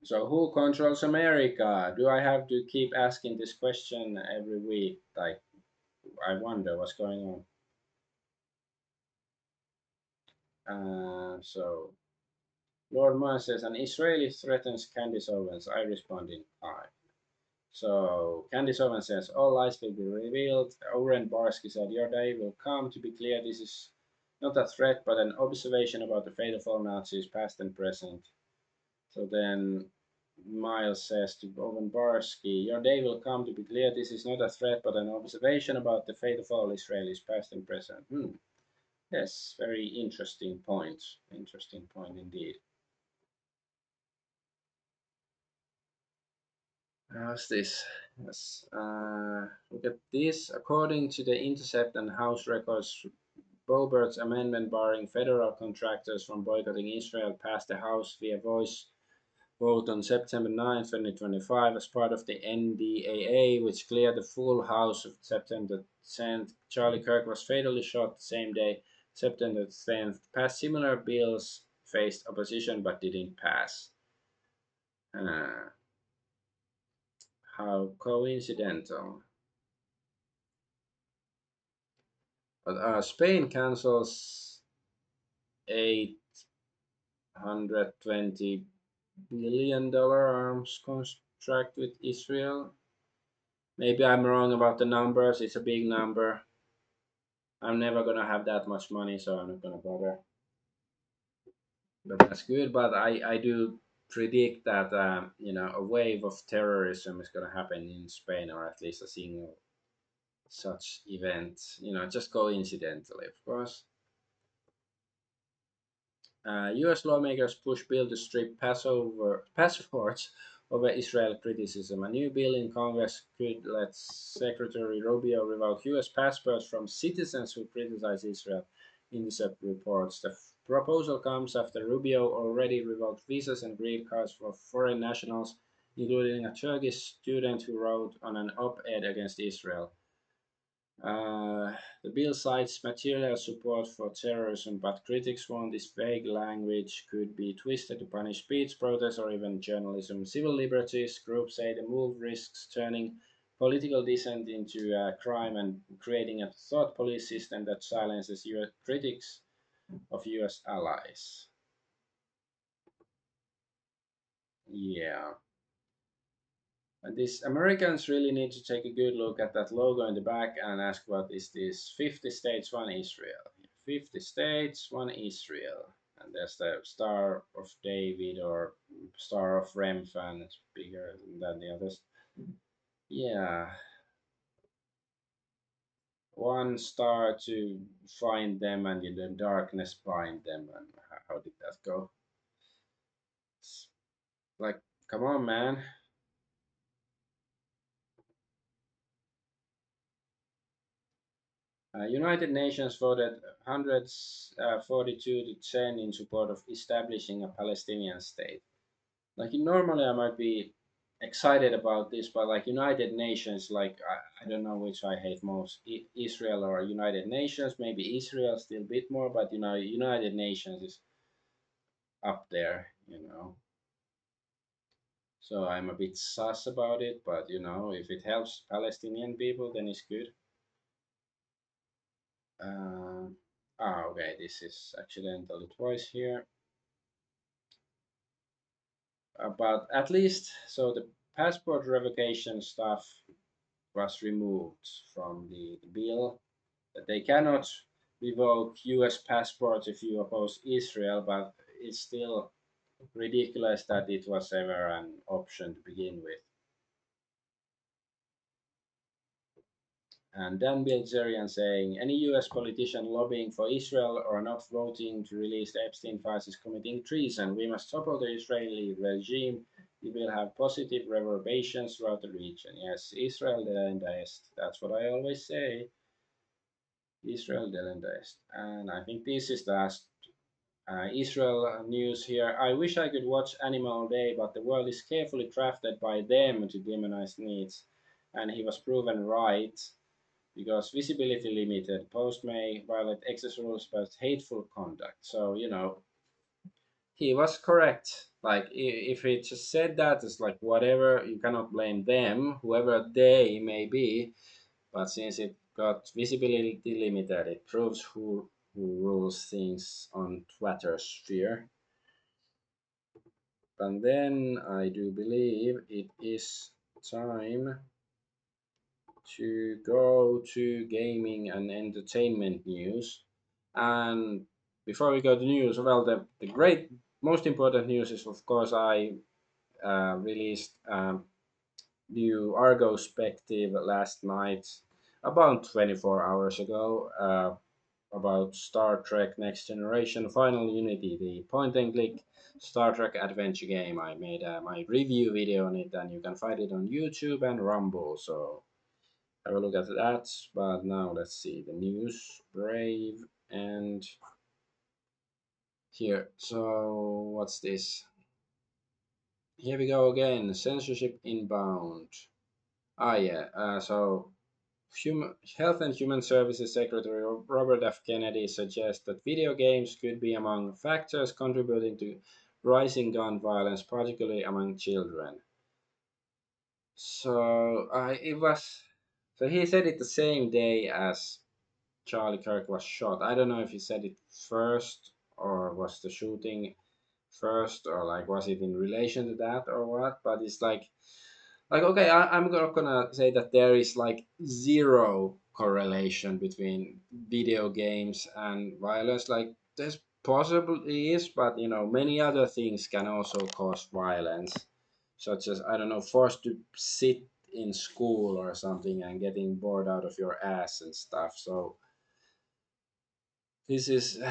So who controls America? Do I have to keep asking this question every week? Like, I wonder what's going on. Lord Moore says, an Israeli threatens Candice Owens. I respond in kind. So Candice Owens says, all lies will be revealed. Oren Barsky said, your day will come. To be clear, this is not a threat, but an observation about the fate of all Nazis, past and present. So then Miles says to Owen Barsky, your day will come. To be clear, this is not a threat, but an observation about the fate of all Israelis, past and present. Yes, very interesting point. Interesting point indeed. How's this? Yes. Look at this. According to the Intercept and House records, Bobert's amendment barring federal contractors from boycotting Israel passed the House via voice vote on September 9, 2025, as part of the NDAA, which cleared the full House of September 10th. Charlie Kirk was fatally shot the same day, September 10th. Past similar bills faced opposition but didn't pass. Uh, how coincidental. But Spain cancels $820 billion arms contract with Israel. Maybe I'm wrong about the numbers. It's a big number. I'm never gonna have that much money, so I'm not gonna bother. But that's good. But I do predict that a wave of terrorism is gonna happen in Spain, or at least a single such event. Just coincidentally, of course. U.S. lawmakers push bill to strip passports over Israel criticism. A new bill in Congress could let Secretary Rubio revoke U.S. passports from citizens who criticize Israel, Intercept reports. The proposal comes after Rubio already revoked visas and green cards for foreign nationals, including a Turkish student who wrote on an op-ed against Israel. The bill cites material support for terrorism, but critics warn this vague language could be twisted to punish speech, protest, or even journalism. Civil liberties groups say the move risks turning political dissent into a crime and creating a thought police system that silences US critics of US allies. Yeah. And these Americans really need to take a good look at that logo in the back and ask what is this? 50 states, one Israel. 50 states, one Israel. And there's the Star of David or Star of Remphan. It's bigger than the others. Yeah. One star to find them and in the darkness bind them. And how did that go? It's like, come on, man. United Nations voted 142 to 10 in support of establishing a Palestinian state. Like normally, I might be excited about this, but like United Nations, like I don't know which I hate most, Israel or United Nations. Maybe Israel still a bit more, but United Nations is up there. So I'm a bit sus about it, but if it helps Palestinian people, then it's good. Uh, okay, this is accidental twice here. But at least, so the passport revocation stuff was removed from the bill. That they cannot revoke US passports if you oppose Israel, but it's still ridiculous that it was ever an option to begin with. And Dan Bilzerian saying any US politician lobbying for Israel or not voting to release the Epstein files is committing treason. We must topple the Israeli regime. It will have positive reverberations throughout the region. Yes, Israel delenda est. That's what I always say. Israel delenda est. And I think this is the last Israel news here. I wish I could watch Animal all day, but the world is carefully crafted by them to demonize needs. And he was proven right because visibility limited. Post may violate access rules but hateful conduct. So, he was correct. Like, if he just said that, it's like whatever, you cannot blame them, whoever they may be. But since it got visibility limited, it proves who rules things on Twitter sphere. And then I do believe it is time to go to gaming and entertainment news. And before we go to news, well, the great, most important news is, of course, I released new Argo perspective last night, about 24 hours ago, about Star Trek Next Generation Final Unity, the point and click Star Trek adventure game. I made my review video on it, and you can find it on YouTube and Rumble. So have a look at that. But now let's see the news. Brave and here. So what's this? Here we go again. Censorship inbound. Ah yeah. So Health and Human Services Secretary Robert F. Kennedy suggests that video games could be among factors contributing to rising gun violence, particularly among children. So it was. So he said it the same day as Charlie Kirk was shot. I don't know if he said it first or was the shooting first or like was it in relation to that or what, but it's like okay, I'm not gonna say that there is like zero correlation between video games and violence. Like there's possibly is, but many other things can also cause violence, such as I don't know, forced to sit in school or something and getting bored out of your ass and stuff. So this is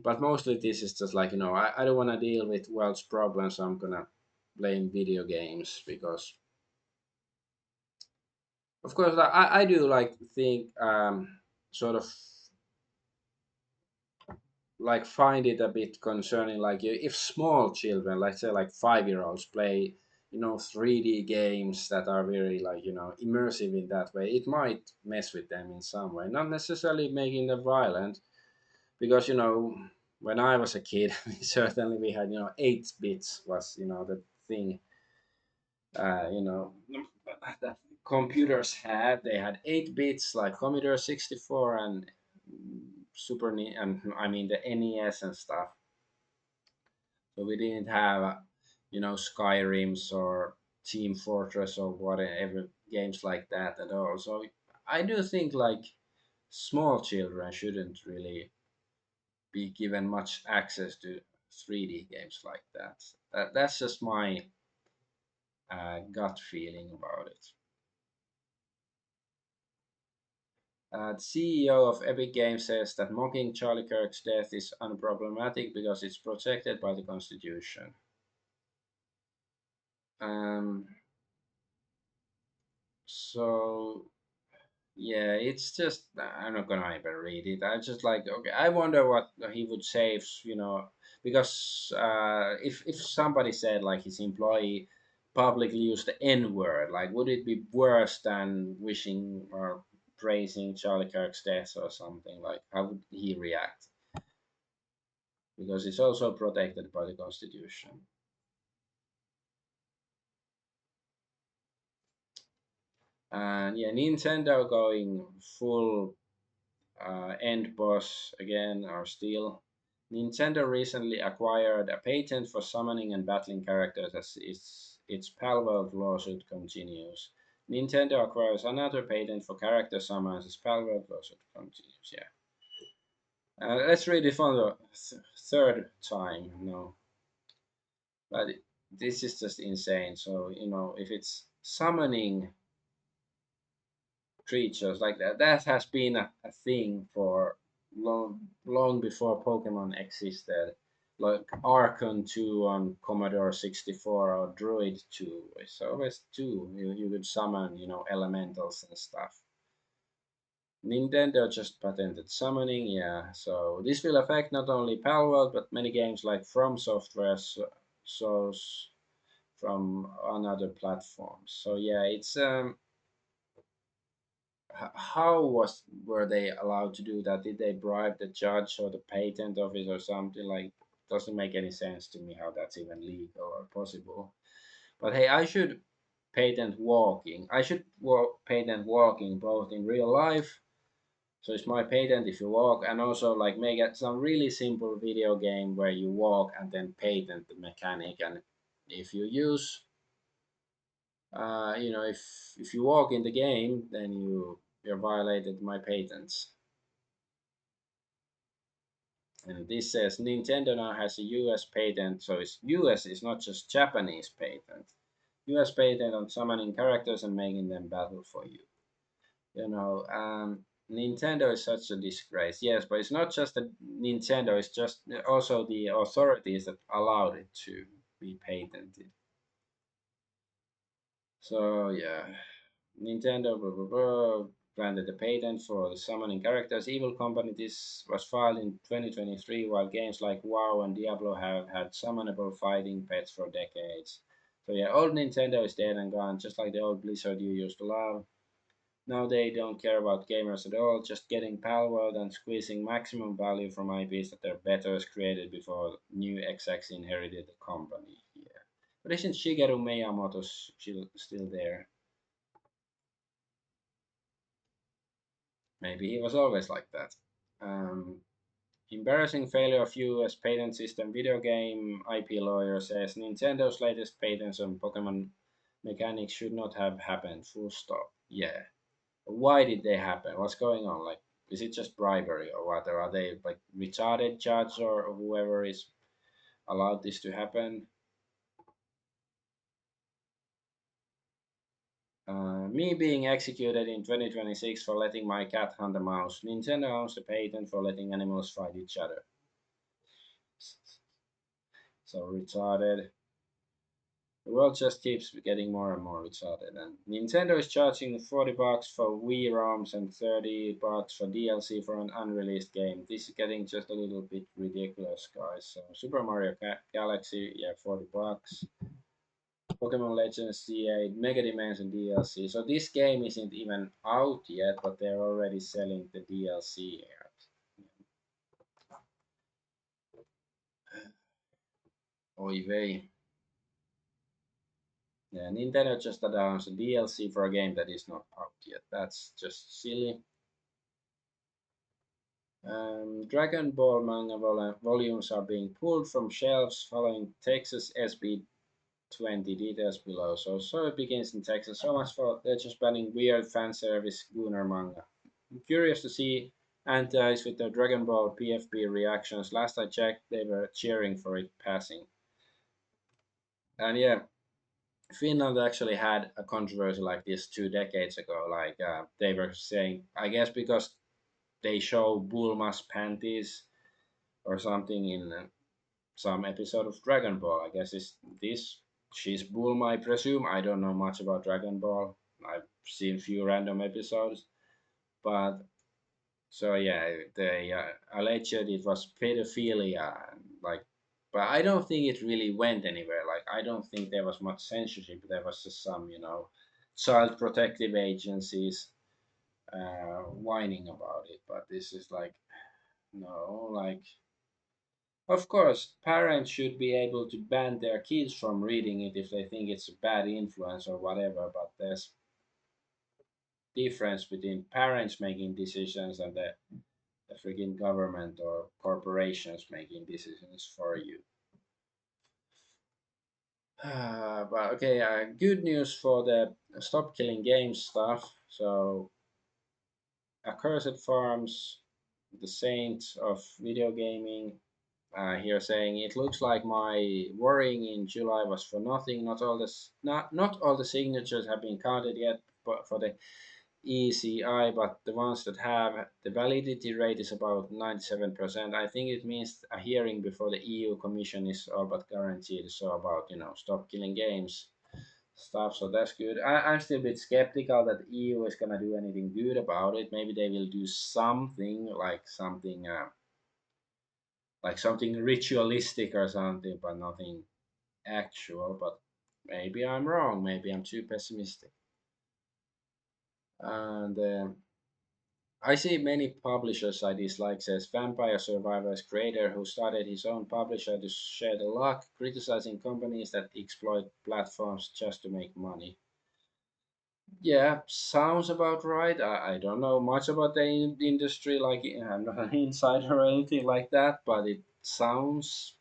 but mostly this is just like I don't want to deal with world's problems, so I'm gonna blame video games because of course I do like think sort of like find it a bit concerning, like if small children, like say like 5-year-olds play 3D games that are very like immersive in that way, it might mess with them in some way, not necessarily making them violent, because when I was a kid certainly we had 8 bits was the thing that computers had. They had 8 bits like Commodore 64 and and I mean the NES and stuff. So we didn't have Skyrims or Team Fortress or whatever games like that at all. So I do think like small children shouldn't really be given much access to 3D games like that. That's just my gut feeling about it. The CEO of Epic Games says that mocking Charlie Kirk's death is unproblematic because it's protected by the Constitution. Um, so yeah, it's just I'm not gonna even read it. I just like okay. I wonder what he would say because if somebody said like his employee publicly used the N word, like would it be worse than wishing or praising Charlie Kirk's death or something? Like how would he react? Because it's also protected by the Constitution. And yeah, Nintendo going full end boss again or still. Nintendo recently acquired a patent for summoning and battling characters as its Palworld lawsuit continues. Nintendo acquires another patent for character summons as Palworld lawsuit continues. Yeah. Let's read it for the third time. No, but this is just insane. So if it's summoning creatures like that. That has been a thing for long before Pokemon existed. Like Archon 2 on Commodore 64 or Druid 2. It's always 2. You could summon, elementals and stuff. Nintendo just patented summoning, yeah. So this will affect not only Palworld but many games like From Software, source from on other platforms. So yeah, it's how were they allowed to do that? Did they bribe the judge or the patent office or something? Like, doesn't make any sense to me how that's even legal or possible. But hey, I should patent walking. I should patent walking both in real life. So it's my patent if you walk, and also like make it some really simple video game where you walk and then patent the mechanic. And if you use, if you walk in the game, then you're violated my patents. And this says Nintendo now has a US patent, so it's US is not just Japanese patent. US patent on summoning characters and making them battle for you. Nintendo is such a disgrace. Yes, but it's not just the Nintendo, it's just also the authorities that allowed it to be patented. So yeah, Nintendo blah, blah, blah, granted the patent for the summoning characters. Evil Company, this was filed in 2023, while games like WoW and Diablo have had summonable fighting pets for decades. So yeah, old Nintendo is dead and gone, just like the old Blizzard you used to love. Now they don't care about gamers at all, just getting Palworld and squeezing maximum value from IPs that their betters created before new execs inherited the company. Yeah. But isn't Shigeru Miyamoto still there? Maybe he was always like that. Um, Embarrassing failure of US patent system. Video game IP lawyer says Nintendo's latest patents on Pokemon mechanics should not have happened. Full stop. Yeah. Why did they happen? What's going on? Like, is it just bribery or what? Or are they like retarded judge or whoever is allowed this to happen? Me being executed in 2026 for letting my cat hunt a mouse. Nintendo owns the patent for letting animals fight each other. So retarded. The world just keeps getting more and more retarded. And Nintendo is charging $40 for Wii ROMs and $30 for DLC for an unreleased game. This is getting just a little bit ridiculous, guys. So Super Mario Galaxy, yeah, $40. Pokemon Legends C8, Mega Dimension DLC. So this game isn't even out yet, but they're already selling the DLC here. Oy vey. Yeah, Nintendo just announced a DLC for a game that is not out yet. That's just silly. Dragon Ball manga volumes are being pulled from shelves following Texas SB 20. Details below. So it begins in Texas. So much for they're just banning weird fan service Gunner manga. I'm curious to see antis with their Dragon Ball PFP reactions. Last I checked, they were cheering for it passing. And yeah, Finland actually had a controversy like this 2 decades ago. Like they were saying, I guess because they show Bulma's panties or something in some episode of Dragon Ball. I guess it's this. She's Bulma, I presume. I don't know much about Dragon Ball. I've seen few random episodes, but so yeah, they alleged it was pedophilia, like. But I don't think it really went anywhere. Like I don't think there was much censorship. There was just some, child protective agencies whining about it. But this is like, no, like of course, parents should be able to ban their kids from reading it if they think it's a bad influence or whatever, but there's difference between parents making decisions and the freaking government or corporations making decisions for you. But okay, good news for the Stop Killing Games stuff. So, Accursed Farms, the saints of video gaming, here saying it looks like my worrying in July was for nothing. Not all the signatures have been counted yet, but for the ECI, but the ones that have the validity rate is about 97%. I think it means a hearing before the EU Commission is all but guaranteed. So about stop killing games stuff. So that's good. I'm still a bit skeptical that the EU is gonna do anything good about it. Maybe they will do something like something ritualistic or something, but nothing actual. But maybe I'm wrong. Maybe I'm too pessimistic. And I see many publishers I dislike, says Vampire Survivors creator who started his own publisher to share the luck, criticizing companies that exploit platforms just to make money. Yeah, sounds about right. I don't know much about the industry, like I'm not an insider or anything like that, but it sounds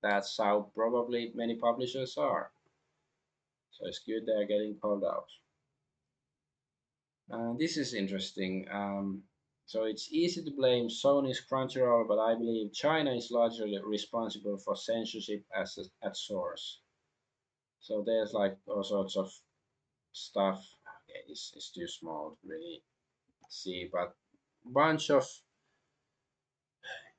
that's how probably many publishers are. So it's good they're getting called out. This is interesting. So it's easy to blame Sony's Crunchyroll, but I believe China is largely responsible for censorship at source. So there's like all sorts of stuff. Okay, it's too small to really see, but bunch of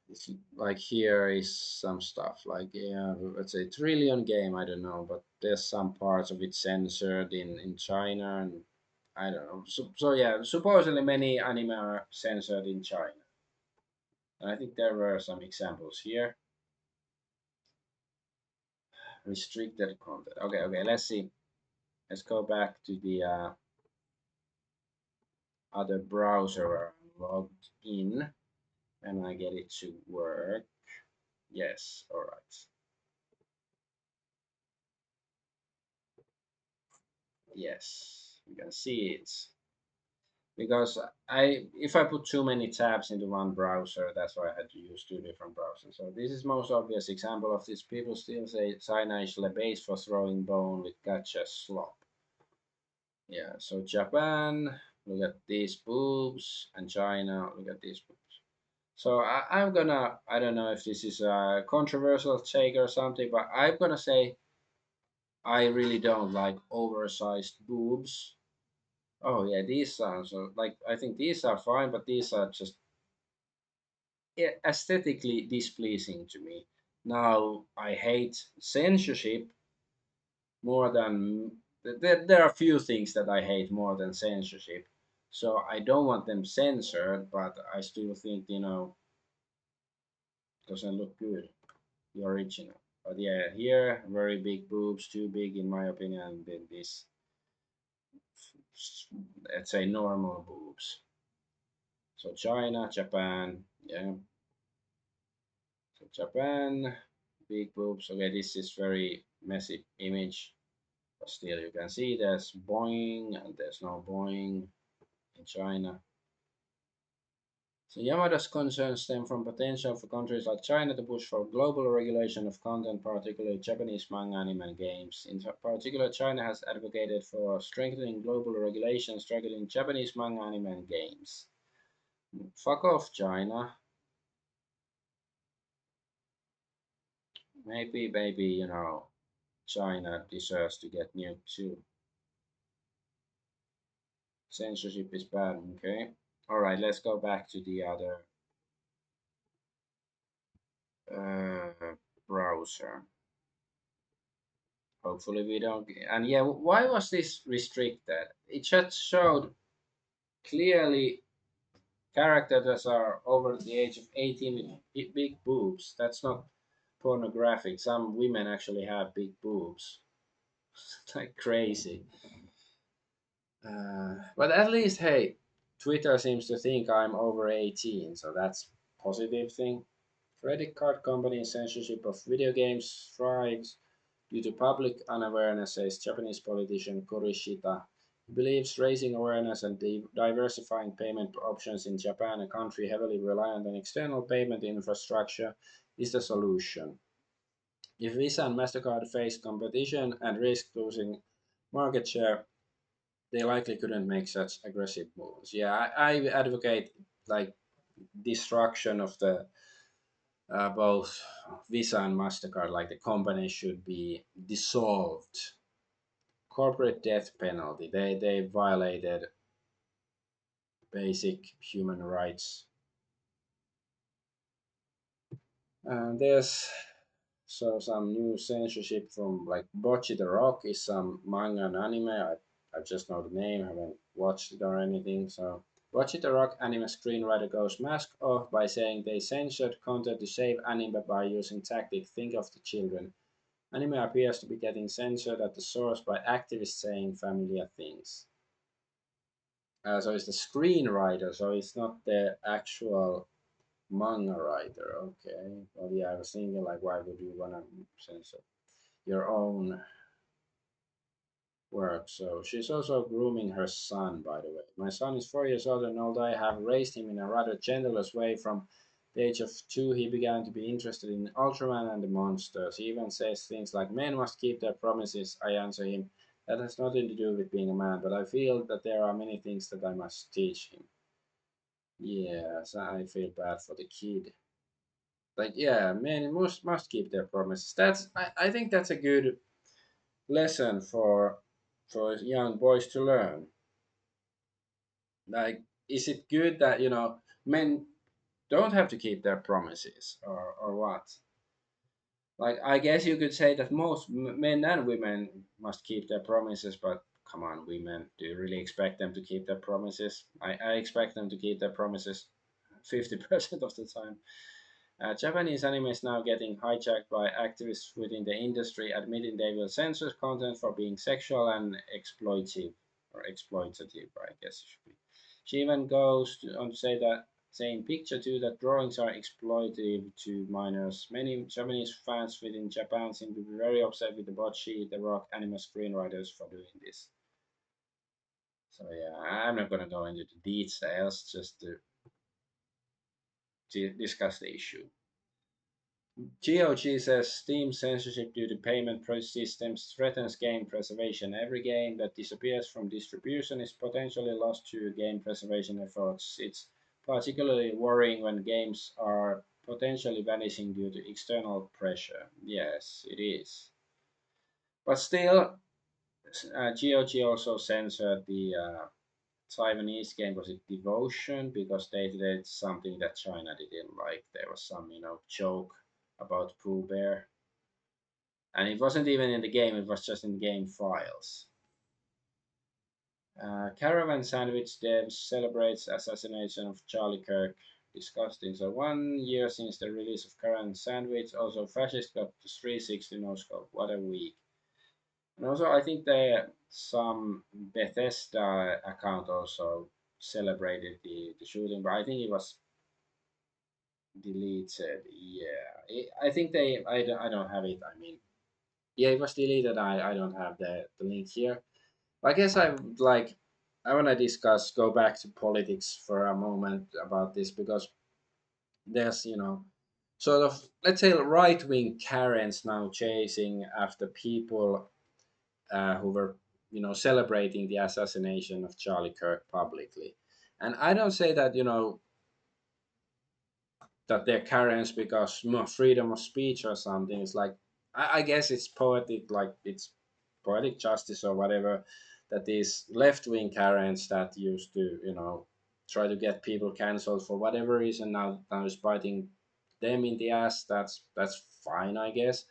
it's like here is some stuff like yeah, let's say Trillion game. I don't know, but there's some parts of it censored in China, and I don't know. So yeah, supposedly many anime are censored in China. And I think there were some examples here. Restricted content. Okay. Let's see. Let's go back to the other browser where I'm logged in, and I get it to work. Yes. All right. Yes, you can see it. Because if I put too many tabs into one browser, that's why I had to use two different browsers. So this is most obvious example of this. People still say China is the base for throwing bone with gotcha slop. Yeah, so Japan, look at these boobs, and China, look at these boobs. So I'm gonna, I don't know if this is a controversial take or something, but I'm gonna say I really don't like oversized boobs. Oh yeah, these sounds like I think these are fine, but these are just aesthetically displeasing to me. Now I hate censorship more than there are a few things that I hate more than censorship. So I don't want them censored, but I still think doesn't look good, the original. But yeah, here very big boobs, too big in my opinion. Than this, let's say normal boobs. So China, Japan, yeah. So Japan, big boobs. Okay, this is very messy image, but still you can see there's Boeing and there's no Boeing in China. So Yamada's concerns stem from potential for countries like China to push for global regulation of content, particularly Japanese manga, anime, and games. In particular, China has advocated for strengthening global regulations targeting Japanese manga, anime, and games. Fuck off, China. Maybe China deserves to get nuked too. Censorship is bad, okay? Alright, let's go back to the other browser. Hopefully we don't. And yeah, why was this restricted? It just showed clearly characters that are over the age of 18 with big boobs. That's not pornographic. Some women actually have big boobs. Like crazy. But at least, hey, Twitter seems to think I'm over 18, so that's positive thing. Credit card company censorship of video games thrives due to public unawareness, says Japanese politician Kurishita. He believes raising awareness and diversifying payment options in Japan, a country heavily reliant on external payment infrastructure, is the solution. If Visa and MasterCard face competition and risk losing market share, they likely couldn't make such aggressive moves. Yeah, I advocate like destruction of the both Visa and Mastercard. Like the company should be dissolved. Corporate death penalty. They violated basic human rights. And there's some new censorship from like Bocchi the Rock is some manga and anime. I just know the name, haven't watched it or anything. So Bocchi the Rock anime screenwriter goes mask off by saying they censored content to save anime by using tactic think of the children. Anime appears to be getting censored at the source by activists saying familiar things. So it's the screenwriter, so it's not the actual manga writer. Okay. Well, yeah, I was thinking like, why would you wanna censor your own work? So she's also grooming her son, by the way. My son is 4 years old, and although I have raised him in a rather genderless way from the age of 2, he began to be interested in Ultraman and the monsters. He even says things like, men must keep their promises. I answer him, that has nothing to do with being a man, but I feel that there are many things that I must teach him. Yes, I feel bad for the kid. Like, yeah, men must keep their promises. I think that's a good lesson for young boys to learn. Like, is it good that men don't have to keep their promises, or what? Like, I guess you could say that most men and women must keep their promises, but come on, women, do you really expect them to keep their promises? I expect them to keep their promises 50% of the time. Japanese anime is now getting hijacked by activists within the industry, admitting they will censor content for being sexual and exploitative, or exploitative, I guess it should be. She even goes on to say that, saying picture too that drawings are exploitative to minors. Many Japanese fans within Japan seem to be very upset with the Bocchi the Rock anime screenwriters for doing this. So yeah, I'm not gonna go into the details, just to discuss the issue. GOG says Steam censorship due to payment systems threatens game preservation. Every game that disappears from distribution is potentially lost to game preservation efforts. It's particularly worrying when games are potentially vanishing due to external pressure. Yes, it is. But still, GOG also censored the Taiwanese game, was it Devotion, because they did something that China didn't like. There was some, joke about Pooh Bear, and it wasn't even in the game; it was just in game files. Caravan Sandwich Devs celebrates assassination of Charlie Kirk. Disgusting. So 1 year since the release of Caravan Sandwich, also fascists got to 360 no scope. What a week! And also, I think some Bethesda account also celebrated the shooting, but I think it was deleted. Yeah, I think I don't have it. I mean, yeah, it was deleted. I don't have the link here. I guess I would like, I want to go back to politics for a moment about this, because there's, sort of, let's say, right wing Karens now chasing after people who were, celebrating the assassination of Charlie Kirk publicly. And I don't say that, that they're Karens because freedom of speech or something. It's like, I guess it's poetic, like it's poetic justice or whatever, that these left wing Karens that used to, try to get people cancelled for whatever reason now is biting them in the ass. That's fine, I guess.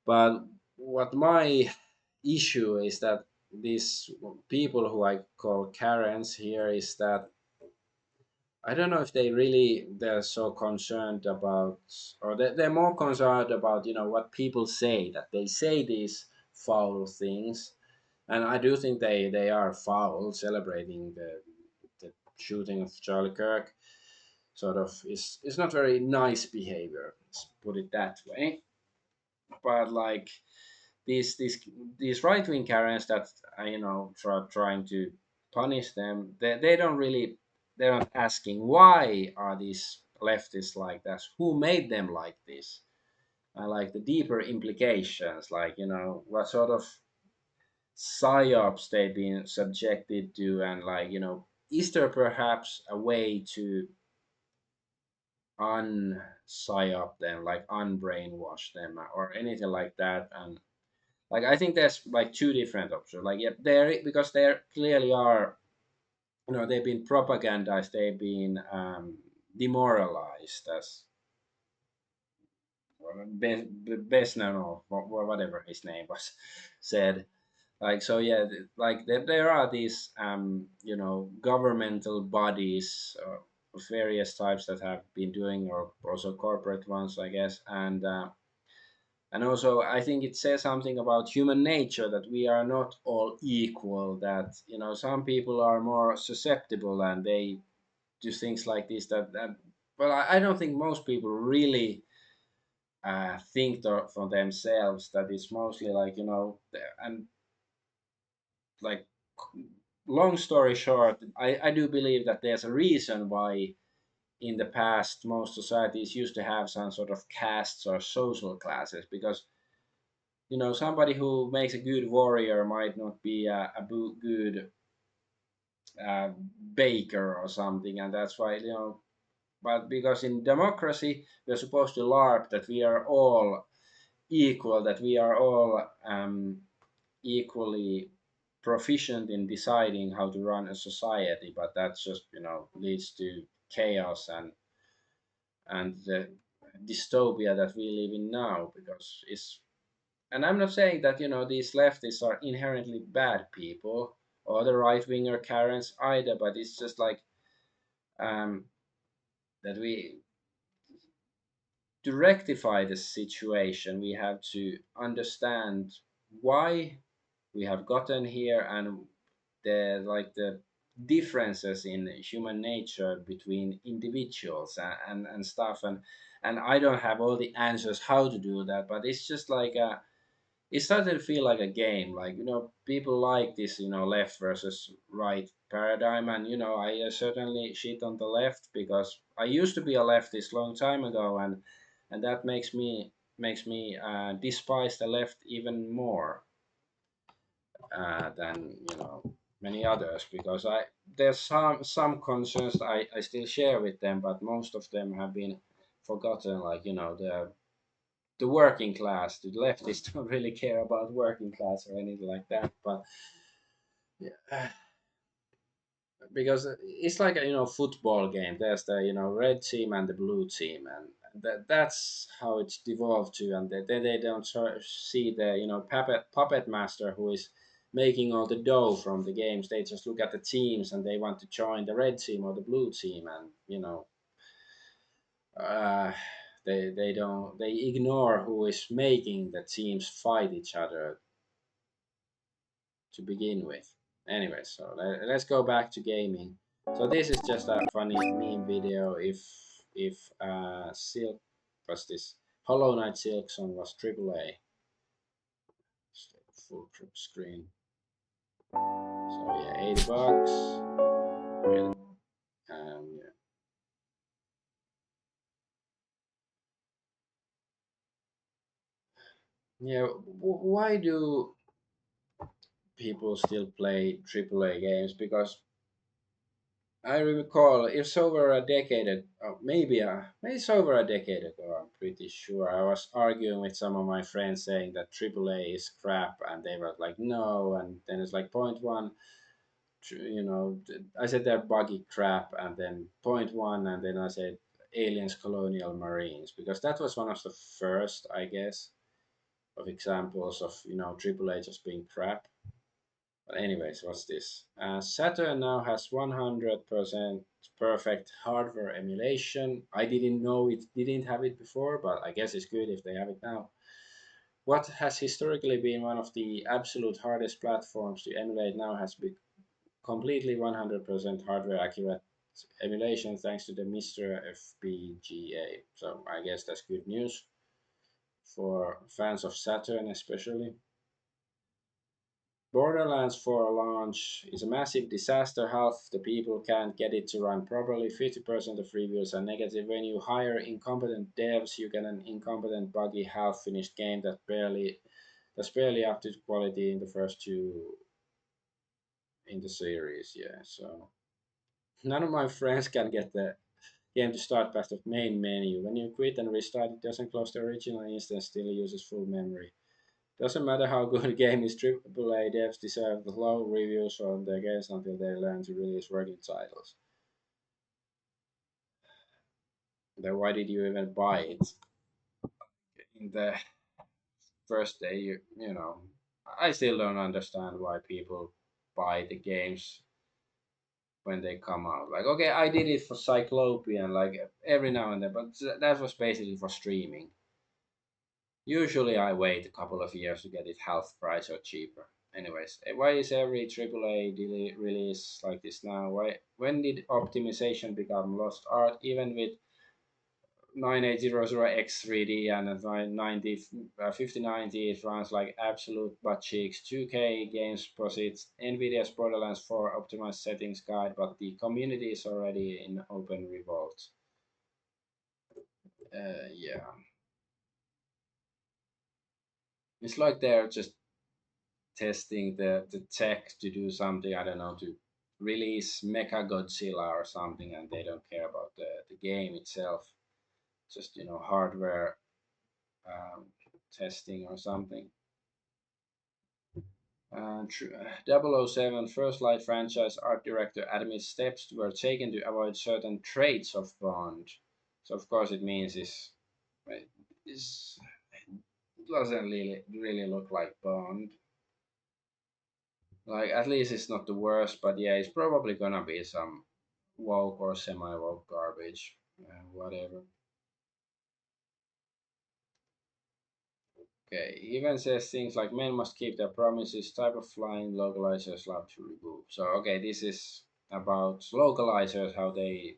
But what my issue is that these people who I call Karens here is that I don't know if they're so concerned about, or they're more concerned about, what people say, that they say these foul things. And I do think they are foul, celebrating the shooting of Charlie Kirk. Sort of is not very nice behavior, let's put it that way. But like, these these these right wing Karens that trying to punish them, they don't really, they're not asking why are these leftists like that, who made them like this, and like the deeper implications, like what sort of psyops they've been subjected to, and like is there perhaps a way to psyop them, like unbrainwash them or anything like that. And like, I think there's like two different options. Like, yeah, there, because there clearly are they've been propagandized, they've been demoralized, as Besnano, or whatever his name was, said. Like, so yeah, like there are these governmental bodies of various types that have been doing, or also corporate ones, I guess. And also I think it says something about human nature, that we are not all equal, that some people are more susceptible and they do things like this, that well, I don't think most people really think for themselves, that it's mostly like, and like, long story short, I do believe that there's a reason why in the past most societies used to have some sort of castes or social classes, because somebody who makes a good warrior might not be a good uh, baker or something, and that's why, but because in democracy we're supposed to larp that we are all equal, that we are all equally proficient in deciding how to run a society, but that just leads to chaos and the dystopia that we live in now, because it's, and I'm not saying that these leftists are inherently bad people, or the right winger Karens either, but it's just like um, that we, to rectify the situation, we have to understand why we have gotten here, and the differences in human nature between individuals, and stuff. And I don't have all the answers how to do that, but it's just like it started to feel like a game, like people like this left versus right paradigm. And I certainly shit on the left, because I used to be a leftist long time ago, and that makes me despise the left even more than many others, because I there's some concerns I still share with them, but most of them have been forgotten, like the working class. The leftists don't really care about working class or anything like that, but yeah, because it's like a football game. There's the red team and the blue team, and that's how it's devolved to. And they don't see the puppet master who is making all the dough from the games. They just look at the teams and they want to join the red team or the blue team, and uh, they ignore who is making the teams fight each other to begin with. Anyway, so let's go back to gaming. So this is just a funny meme video. If Silk was this Hollow Knight Silksong was AAA, full screen. So yeah, $80. Really, yeah. Yeah, why do people still play AAA games? Because I recall it's over a decade, maybe it's over a decade ago. I'm pretty sure I was arguing with some of my friends saying that AAA is crap, and they were like, no. And then it's like point one, I said they're buggy crap, and then point one, and then I said Aliens, Colonial Marines, because that was one of the first, I guess, of examples of AAA just being crap. But anyways, what's this? Saturn now has 100% perfect hardware emulation. I didn't know it didn't have it before, but I guess it's good if they have it now. What has historically been one of the absolute hardest platforms to emulate now has been completely 100% hardware accurate emulation thanks to the Mr. FPGA. So I guess that's good news for fans of Saturn especially. Borderlands 4 launch is a massive disaster. Half the people can't get it to run properly. 50% of reviews are negative. When you hire incompetent devs, you get an incompetent, buggy, half-finished game that's barely up to quality in the first two in the series. Yeah, so none of my friends can get the game to start past the main menu. When you quit and restart, it doesn't close the original instance. Still uses full memory. Doesn't matter how good a game is, AAA devs deserve the low reviews on their games until they learn to release working titles. Then why did you even buy it in the first day? You know, I still don't understand why people buy the games when they come out. Like, okay, I did it for Cyclopean, like every now and then, but that was basically for streaming. Usually, I wait a couple of years to get it half price or cheaper. Anyways, why is every AAA release like this now? Why? When did optimization become lost art? Even with 9800X3D and a 5090, it runs like absolute butt cheeks. 2K games posits Nvidia's Borderlands 4 optimized settings guide, but the community is already in open revolt. Yeah, it's like they're just testing the tech to do something. I don't know, to release Mecha Godzilla or something, and they don't care about the game itself. Just hardware um, testing or something. 007 First Light franchise art director admits steps were taken to avoid certain traits of Bond. So of course it means this doesn't really look like Bond. Like, at least it's not the worst, but yeah, it's probably gonna be some woke or semi-woke garbage, whatever. Okay, he even says things like men must keep their promises, type of flying localizers love to remove. So okay, this is about localizers, how they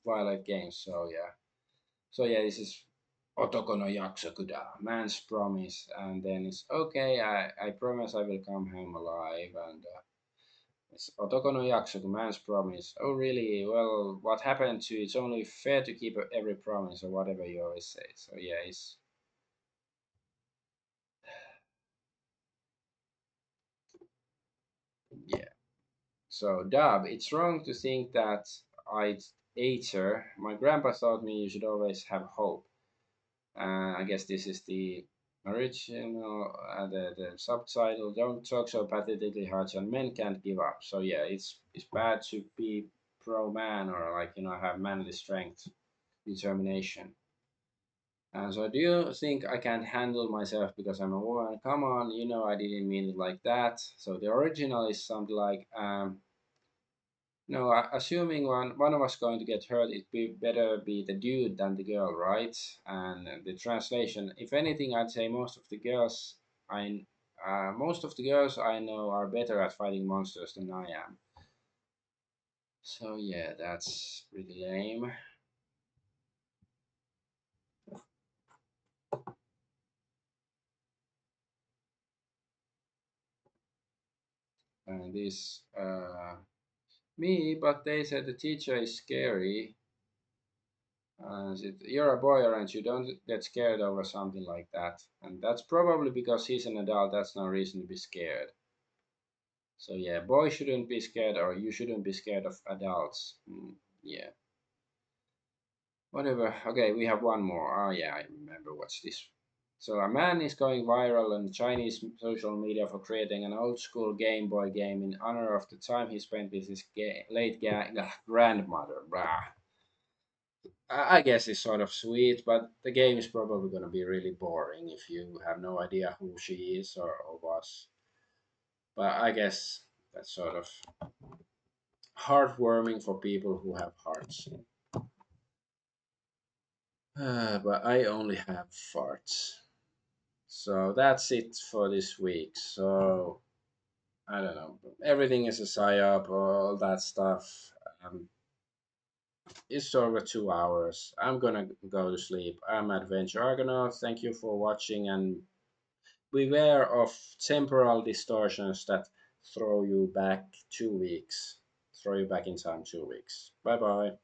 violate games. So yeah, this is Otoko no Yakuza, man's promise, and then it's okay. I promise I will come home alive, and it's Otoko no Yakuza, man's promise. Oh really? Well, what happened to it's only fair to keep every promise or whatever you always say. So yeah, it's yeah. So Dub, it's wrong to think that I'd ate her. My grandpa taught me you should always have hope. I guess this is the original, the subtitle. Don't talk so pathetically hard, and men can't give up. So yeah, it's bad to be pro man or like have manly strength, determination. So do you think I can't handle myself because I'm a woman? Come on, I didn't mean it like that. So the original is something like no, assuming one of us going to get hurt, it be better be the dude than the girl, right? And the translation, if anything, I'd say most of the girls I know are better at fighting monsters than I am. So yeah, that's pretty lame. And this me, but they said the teacher is scary. You're a boy, aren't you? Don't get scared over something like that. And that's probably because he's an adult. That's no reason to be scared. So yeah, boys shouldn't be scared, or you shouldn't be scared of adults. Yeah, whatever. Okay, we have one more. Oh yeah, I remember what's this. So a man is going viral on Chinese social media for creating an old school Game Boy game in honor of the time he spent with his late grandmother. Blah. I guess it's sort of sweet, but the game is probably going to be really boring if you have no idea who she is or was. But I guess that's sort of heartwarming for people who have hearts. But I only have farts. So that's it for this week. So I don't know. Everything is a psyop, all that stuff. It's over 2 hours. I'm gonna go to sleep. I'm Adventure Argonaut. Thank you for watching, and beware of temporal distortions that throw you back 2 weeks. Throw you back in time 2 weeks. Bye bye.